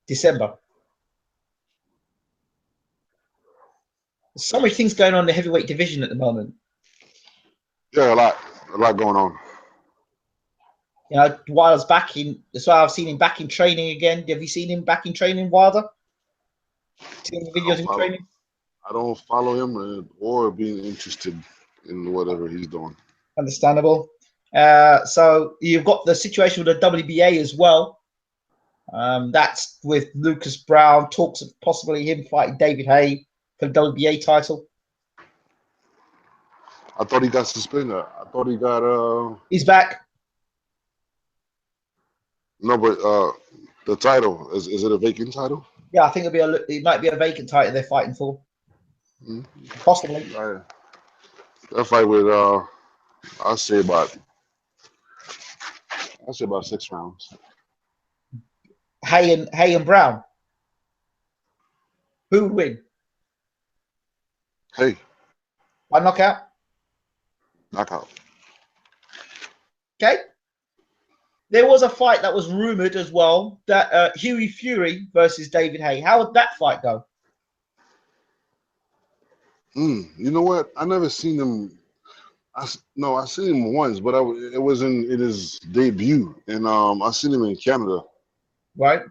December. There's so many things going on in the heavyweight division at the moment. Yeah, a lot going on. Wilder's back in. That's why I've seen him back in training again. Have you seen him back in training, Wilder? Seen the videos of him training? I don't follow him or being interested in whatever he's doing. Understandable. So you've got the situation with the WBA as well. That's with Lucas Brown. Talks of possibly him fighting David Haye for the WBA title. I thought he got suspended. I thought he got. He's back. No, but the title is it a vacant title? Yeah, I think it might be a vacant title they're fighting for. Mm-hmm. Possibly. That fight with I'll say about 6 rounds. Haye and Brown. Who would win? Haye. By knockout? Knockout. Okay. There was a fight that was rumored as well, that Hughie Fury versus David Haye. How would that fight go? You know what? I never seen him. I seen him once, but it was in his debut, and I seen him in Canada. Right.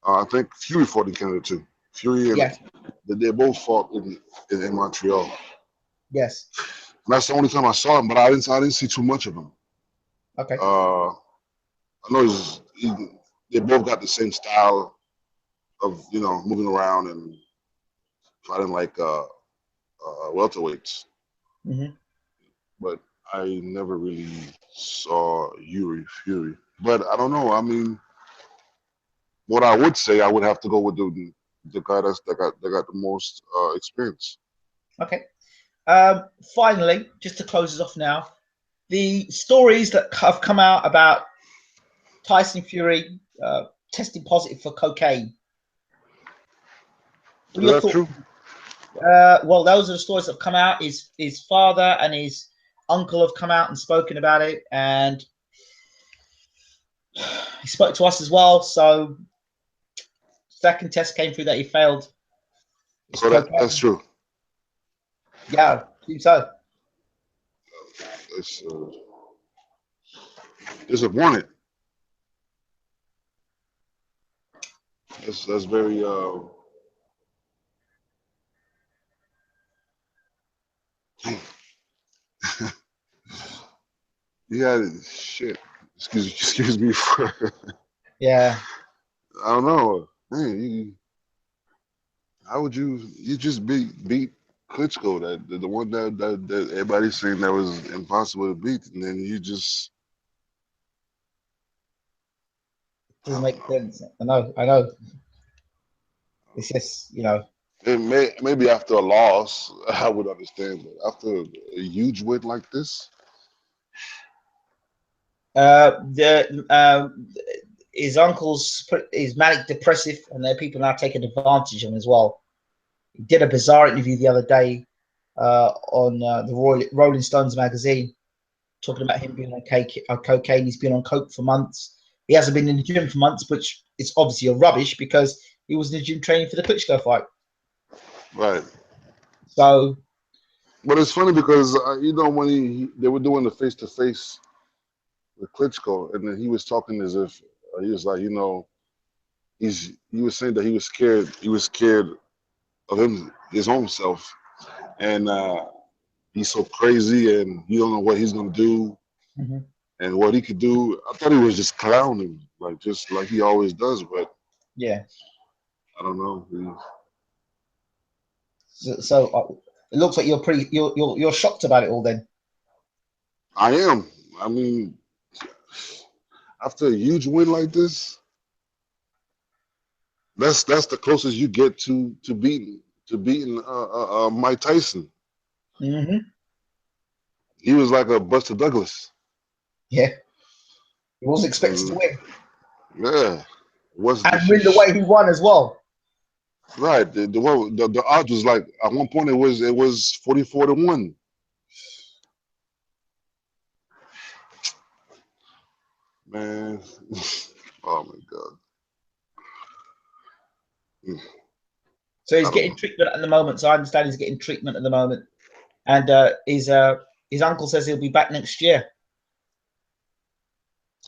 I think Fury fought in Canada too. Fury and yes. They both fought in Montreal. Yes. And that's the only time I saw him, but I didn't see too much of him. Okay. I know they both got the same style of moving around and fighting like welterweights. Mm-hmm. But I never really saw Fury. But I don't know. I mean, what I would say, I would have to go with the guy that got the most experience. Okay. Finally, just to close us off now, the stories that have come out about Tyson Fury testing positive for cocaine. Is that true? Well, those are the stories that have come out. His father and his uncle have come out and spoken about it, and he spoke to us as well. So, second test came through that he failed. So that's true. Yeah, I think so. disappointed. That's very yeah, shit. Excuse me for Yeah. I don't know. Man, how would you just beat Klitschko, that the one that everybody's saying that was impossible to beat, and then you just I Doesn't don't make know. sense. I know. It's just, you know. Maybe after a loss, I would understand, but after a huge win like this, The his uncle's is manic depressive, and there are people now taking advantage of him as well. He did a bizarre interview the other day on the Rolling Stones magazine, talking about him being on cocaine. He's been on coke for months. He hasn't been in the gym for months, which is obviously a rubbish because he was in the gym training for the Klitschko fight. right? So, But it's funny because when they were doing the face to face with Klitschko, and then he was talking as if he was like, he was saying that he was scared. He was scared of his own self, and he's so crazy, and he don't know what he's gonna do mhm, and what he could do. I thought he was just clowning, like just like he always does, but yeah. I don't know. So it looks like you're shocked about it all then. I am. I mean, after a huge win like this, that's the closest you get to beating Mike Tyson. Hmm. He was like a Buster Douglas. Yeah, he wasn't expected to Mm, win yeah, was and win the way he won as well. right. The odds was like at one point it was 44-1. Man, oh my god. Mm, So he's I don't getting know. treatment at the moment. So I understand he's getting treatment at the moment, and his uncle says he'll be back next year.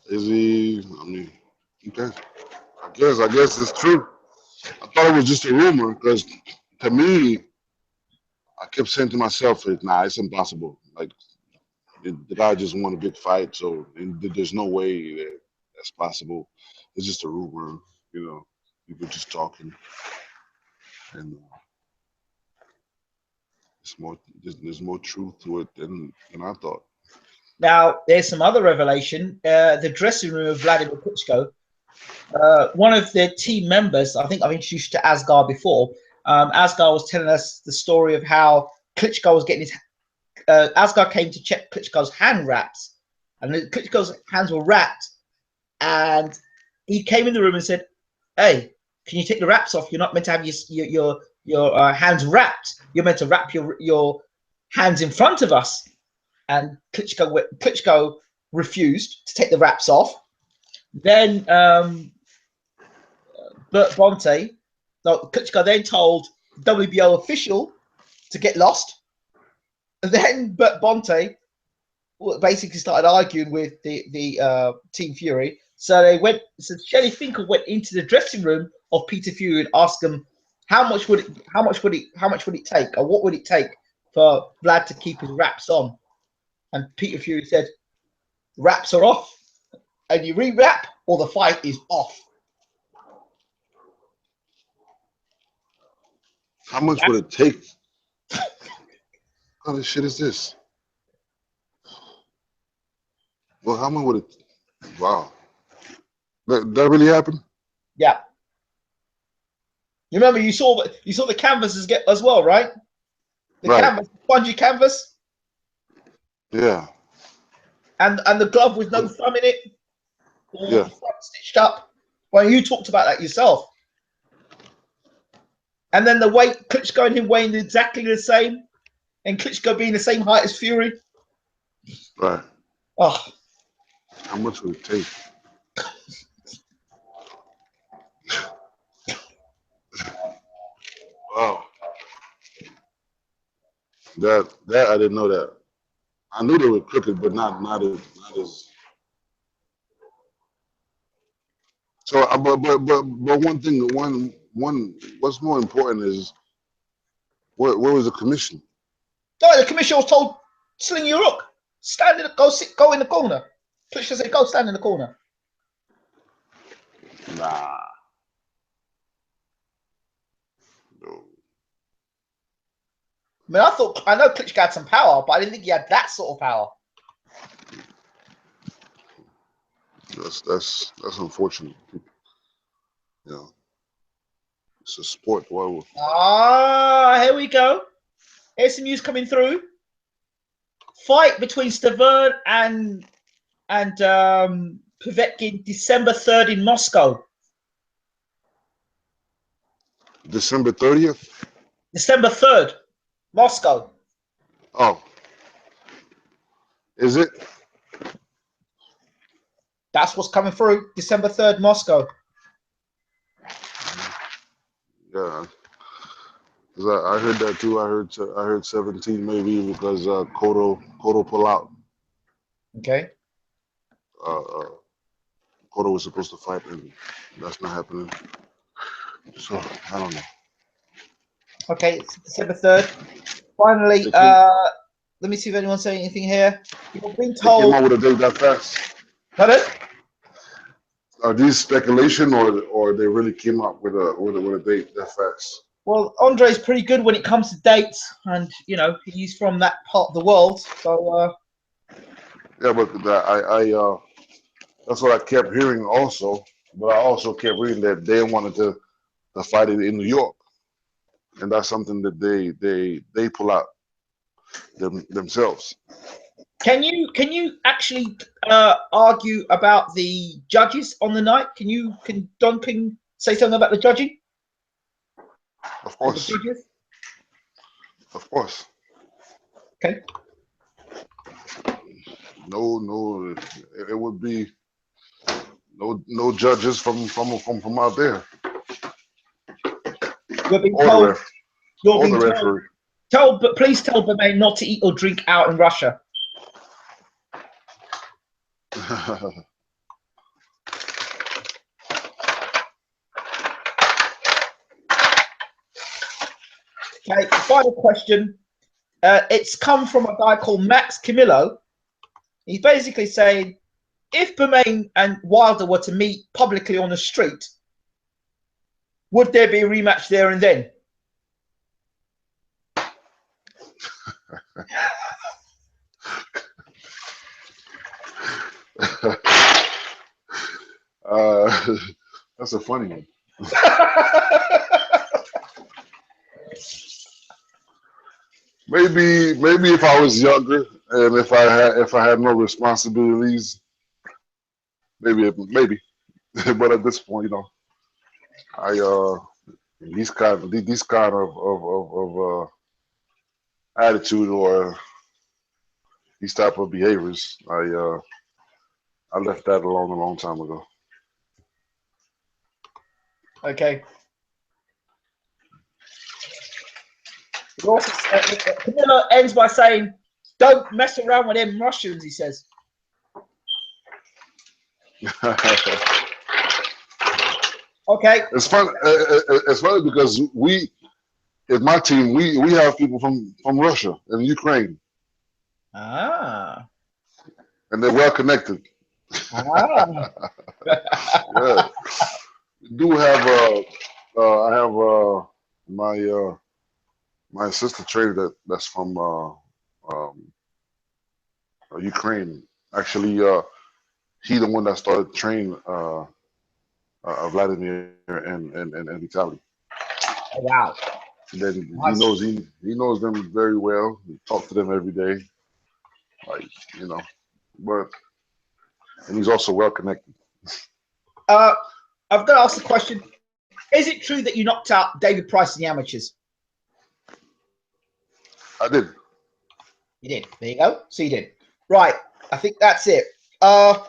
Is he? I mean, okay. I guess it's true. I thought it was just a rumor because to me, I kept saying to myself, "Nah, it's impossible. Like the guy just won a big fight, so there's no way that's possible. It's just a rumor, you know. People just talking, and there's more truth to it than I thought." Now there's some other revelation. The dressing room of Vladimir Klitschko. One of their team members, I think I've introduced you to Asgar before. Asgar was telling us the story of how Klitschko was getting his. Asgar came to check Klitschko's hand wraps, and Klitschko's hands were wrapped. And he came in the room and said, "Hey, can you take the wraps off? You're not meant to have your hands wrapped. You're meant to wrap your hands in front of us." And Klitschko refused to take the wraps off. Then Bert Bonte, no, Klitschko then told the WBO official to get lost. And then Bert Bonte basically started arguing with the Team Fury. So they went. So Shelly Finkel went into the dressing room of Peter Fury and asked him how much would it take, or what would it take for Vlad to keep his wraps on? And Peter Fury said, "Wraps are off, and you re-wrap, or the fight is off." How much would That's it take? What kind of shit is this? Well, how much would it? Wow, that really happened? yeah. You remember you saw the canvases get as well, right? The Right. canvas, spongy canvas, Yeah. and the glove with no thumb in it, all Yeah. front stitched up. Well, you talked about that yourself. And then the weight, Klitschko and him weighing exactly the same, and Klitschko being the same height as Fury. Right. Oh, How much would it take? Wow. That I didn't know that. I knew they were crooked, but not as. So, but one thing, what's more important is where was the commission? No, the commissioner was told, sling your hook, stand in the, go in the corner. Klitschko said, go stand in the corner. Nah. No. I mean, I know Klitschko had some power, but I didn't think he had that sort of power. That's unfortunate. You know, it's a sport. Why would... Here we go. Here's some news coming through. Fight between Stiverne and Povetkin, December 3rd in Moscow. December 30th? December 3rd, Moscow. Oh. Is it? That's what's coming through. December 3rd, Moscow. Yeah. I heard that too. I heard 17 maybe because Cotto pull out. Okay. Cotto was supposed to fight and that's not happening. So I don't know. Okay, it's December 3rd. Finally, let me see if anyone's saying anything here. You've been told. They came out with a date that fast. Pardon? Are these speculation or they really came up with a date that fast? Well, Andre's pretty good when it comes to dates, and you know he's from that part of the world. So yeah, but I that's what I kept hearing also. But I also kept reading that they wanted to fight it in New York, and that's something that they pull out themselves. Can you actually argue about the judges on the night? Can Duncan say something about the judging? Of course. The judges? Of course. Okay. No, it would be no judges from out there. You're being or told. You're or being the told. referee. But please tell Bermane not to eat or drink out in Russia. Okay, final question. It's come from a guy called Max Camillo. He's basically saying, if Bermane and Wilder were to meet publicly on the street, would there be a rematch there and then? That's a funny one. Maybe if I was younger and if I had no responsibilities, maybe. But at this point, you know, these kind of attitude or these type of behaviors, I left that alone a long time ago. Okay. Camillo ends by saying, "Don't mess around with them Russians," he says. Okay. It's fun. It's funny because in my team, we have people from Russia and Ukraine. Ah. And they're well connected. Ah. Yeah. We do have I have my sister trainer that's from Ukraine. Actually, he the one that started training Vladimir and Vitaly. Wow. And then Nice. he knows them very well. He talks to them every day, like you know. And he's also well connected. I've got to ask the question: is it true that you knocked out David Price in the amateurs? I did. You did. There you go. So you did. Right. I think that's it. I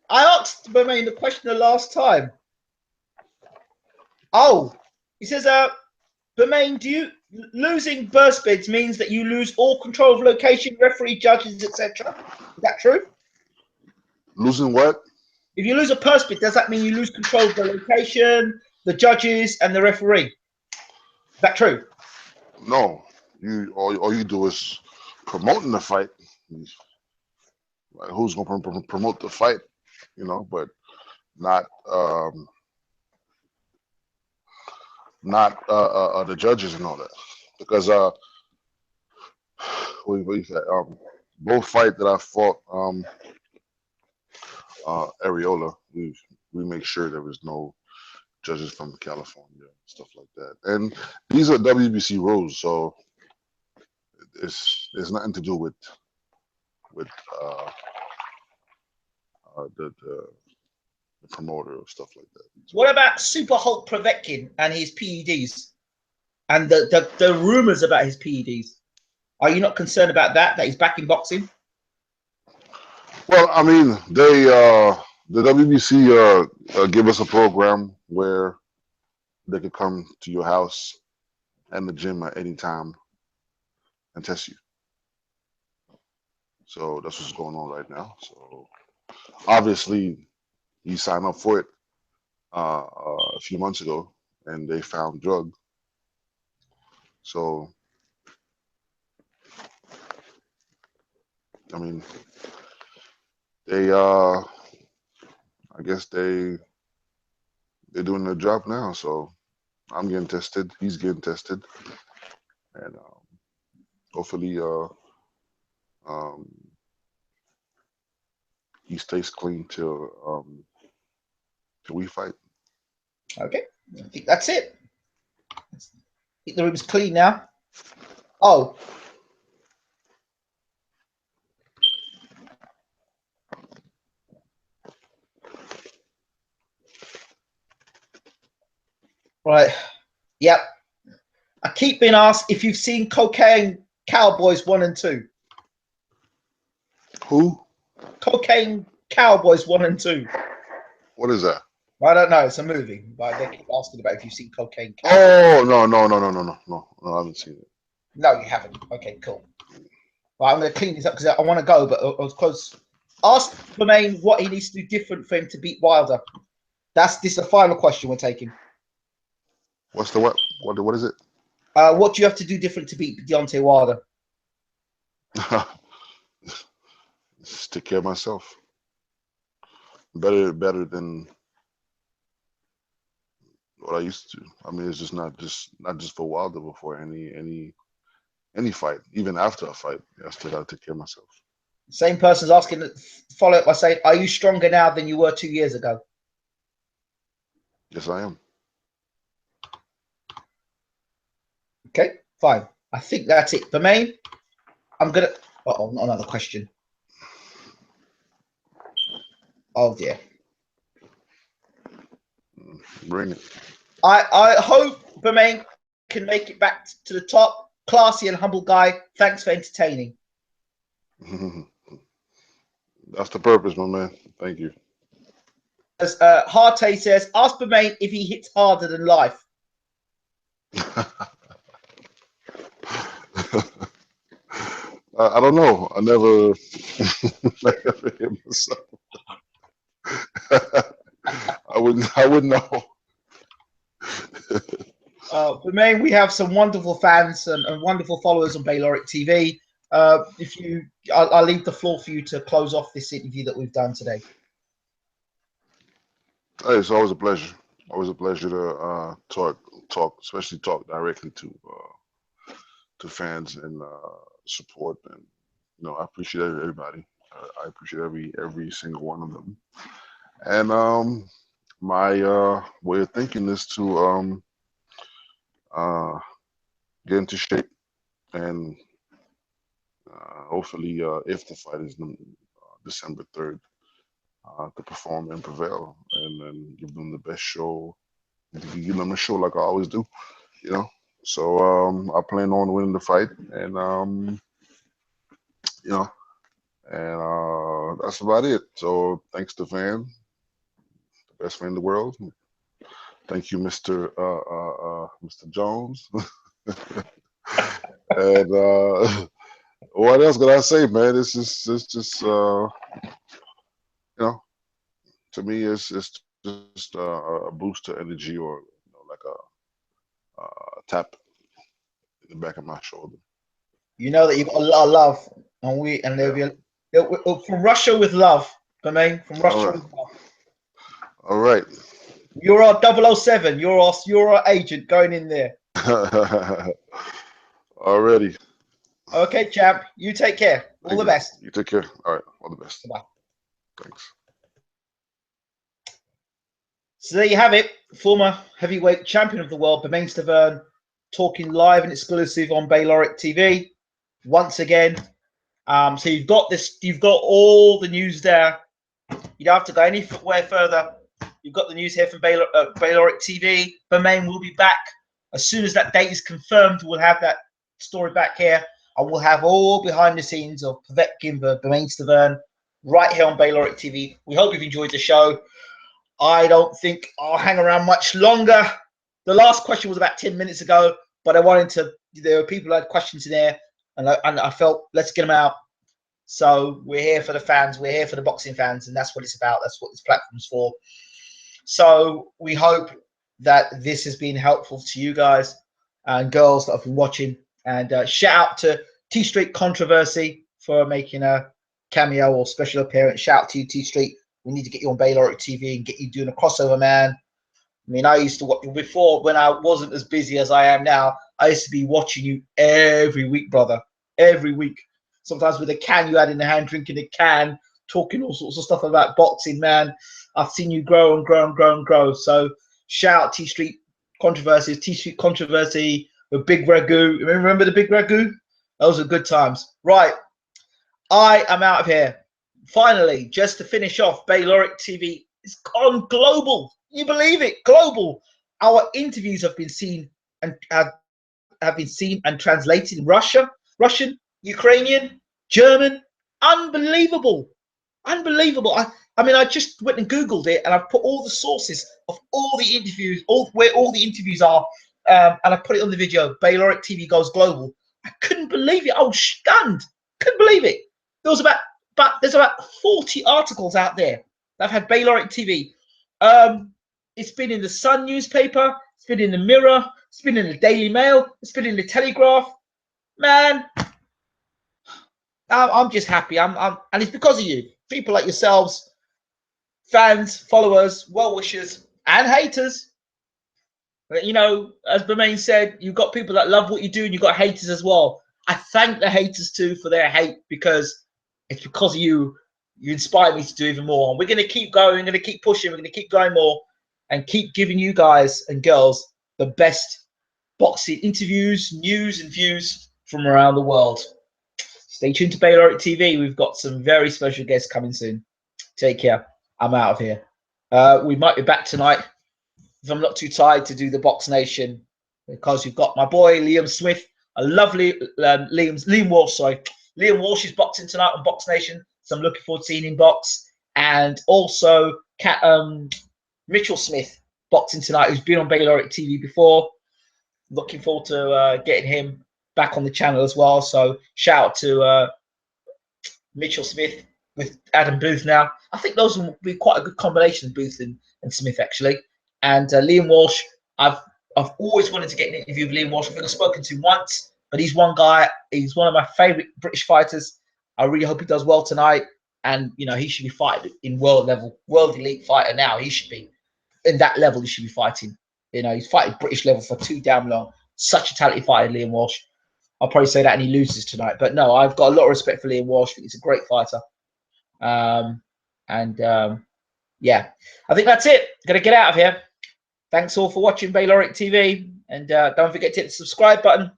asked Bermane the question the last time. Oh, he says, Bermane, losing burst bids means that you lose all control of location, referee, judges, etc. Is that true? Losing what? If you lose a purse bid, does that mean you lose control of the location, the judges, and the referee? Is that true? No, all you do is promoting the fight. Like, who's going to promote the fight, but not the judges and all that, because both fight that I fought Areola, we make sure there was no judges from California, stuff like that. And these are WBC rules, so it's nothing to do with the promoter or stuff like that. So, what about Super Hulk Povetkin and his PEDs and the rumors about his PEDs? Are you not concerned about that he's back in boxing? Well, I mean, the WBC give us a program where they could come to your house and the gym at any time and test you. So that's what's going on right now. So obviously, you signed up for it a few months ago, and they found drug. So, I mean, they I guess they're doing their job now. So I'm getting tested. He's getting tested, and hopefully, he stays clean till we fight. Okay, I think that's it. I think the room's clean now. Oh. Right. Yep. I keep being asked if you've seen Cocaine Cowboys 1 and 2. Who? Cocaine Cowboys 1 and 2. What is that? I don't know. It's a movie, but they keep asking about if you've seen Cocaine Cowboys. Oh, no, I haven't seen it. No, you haven't. Okay, cool. Right, I'm going to clean this up because I want to go, but I was close. Ask Bermane what he needs to do different for him to beat Wilder. This is the final question we're taking. What's the what? What is it? What do you have to do different to beat Deontay Wilder? Just take care of myself. Better than what I used to. I mean, it's just not just for Wilder, but for any fight, even after a fight, I still got to take care of myself. Same person's asking, follow up by saying, are you stronger now than you were 2 years ago? Yes, I am. Okay, fine. I think that's it. Bermane, I'm going to... Uh-oh, not another question. Oh, dear. Bring it. I hope Bermane can make it back to the top. Classy and humble guy. Thanks for entertaining. That's the purpose, my man. Thank you. As Harte says, ask Bermane if he hits harder than life. I don't know. I never hit myself. I wouldn't know. Bermane, we have some wonderful fans and wonderful followers on Bayloric TV. I'll leave the floor for you to close off this interview that we've done today. Hey, it's always a pleasure. Always a pleasure to talk, especially talk directly to fans and support. And I appreciate everybody. I appreciate every single one of them. And my way of thinking is to get into shape and hopefully, if the fight is December 3rd, to perform and prevail, and then give them the best show. Give them a show like I always do, So I plan on winning the fight, and that's about it. So thanks to Van, the best fan in the world. Thank you, Mr. Jones. And what else can I say, man? It's just to me, it's just a boost to energy, or like a tap in the back of my shoulder. You know that you've got a lot of love, and there'll Yeah. be from Russia with love, Bermane, from All Russia right. with love. All right. You're our 007. You're our agent going in there. Already. Okay, champ. You take care. All Thank the you. best. You take care. All right. All the best. Bye. Thanks. So there you have it. Former heavyweight champion of the world, Bermane Stiverne, talking live and exclusive on Bayloric TV once again. So you've got this. You've got all the news there. You don't have to go anywhere further. You've got the news here from Bayloric TV. Bermane will be back as soon as that date is confirmed. We'll have that story back here, and we'll have all behind the scenes of Povetkin, Bermane Stiverne, right here on Bayloric TV. We hope you've enjoyed the show. I don't think I'll hang around much longer. The last question was about 10 minutes ago, but I wanted to. There were people who had questions in there, and I felt let's get them out. So we're here for the fans. We're here for the boxing fans, and that's what it's about. That's what this platform's for. So we hope that this has been helpful to you guys and girls that have been watching. And shout out to T Street Controversy for making a cameo or special appearance. Shout out to you, T Street. We need to get you on Bayloric TV and get you doing a crossover, man. I mean, I used to watch before when I wasn't as busy as I am now. I used to be watching you every week, brother. Every week. Sometimes with a can you had in the hand, drinking a can, talking all sorts of stuff about boxing, man. I've seen you grow and grow and grow and grow. So shout out T Street Controversy, T Street Controversy, the Big Ragu. Remember the Big Ragu? Those are good times. Right. I am out of here. Finally, just to finish off, Bayloric TV is gone global. You believe it? Global. Our interviews have been seen and have been seen and translated in Russian, Ukrainian, German. Unbelievable. Unbelievable. I mean, I just went and Googled it, and I've put all the sources of all the interviews, where all the interviews are, and I put it on the video. Bayloric TV goes global. I couldn't believe it. I was stunned. Couldn't believe it. There's about 40 articles out there that have had Bayloric TV. It's been in the Sun newspaper. It's been in the Mirror. It's been in the Daily Mail. It's been in the Telegraph. Man, I'm just happy. And it's because of you, people like yourselves, fans, followers, well-wishers, and haters. You know, as Bermane said, you've got people that love what you do, and you've got haters as well. I thank the haters too for their hate, because it's because of you. You inspire me to do even more. And we're going to keep going. We're going to keep pushing. We're going to keep going more and keep giving you guys and girls the best boxing interviews, news, and views from around the world. Stay tuned to Bayloric TV. We've got some very special guests coming soon. Take care. I'm out of here. We might be back tonight if I'm not too tired to do the Box Nation, because you've got my boy Liam Smith, a lovely Liam Walsh. Sorry, Liam Walsh is boxing tonight on Box Nation, so I'm looking forward to seeing him box. And also Mitchell Smith boxing tonight, who's been on Bayloric TV before. Looking forward to getting him back on the channel as well. So shout out to Mitchell Smith with Adam Booth now. I think those will be quite a good combination, Booth and Smith, actually. And Liam Walsh, I've always wanted to get an interview with Liam Walsh. I think I've spoken to him once, but he's one guy. He's one of my favourite British fighters. I really hope he does well tonight. And, you know, he should be fighting in world level, world elite fighter now. He should be in that level. He should be fighting. You know, he's fighting British level for too damn long. Such a talented fighter, Liam Walsh. I'll probably say that and he loses tonight. But no, I've got a lot of respect for Liam Walsh. I think he's a great fighter. Yeah, I think that's it. Gonna get out of here. Thanks all for watching Bayloric TV. And don't forget to hit the subscribe button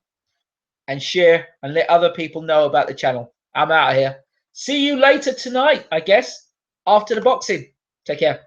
and share and let other people know about the channel. I'm out of here. See you later tonight, I guess, after the boxing. Take care.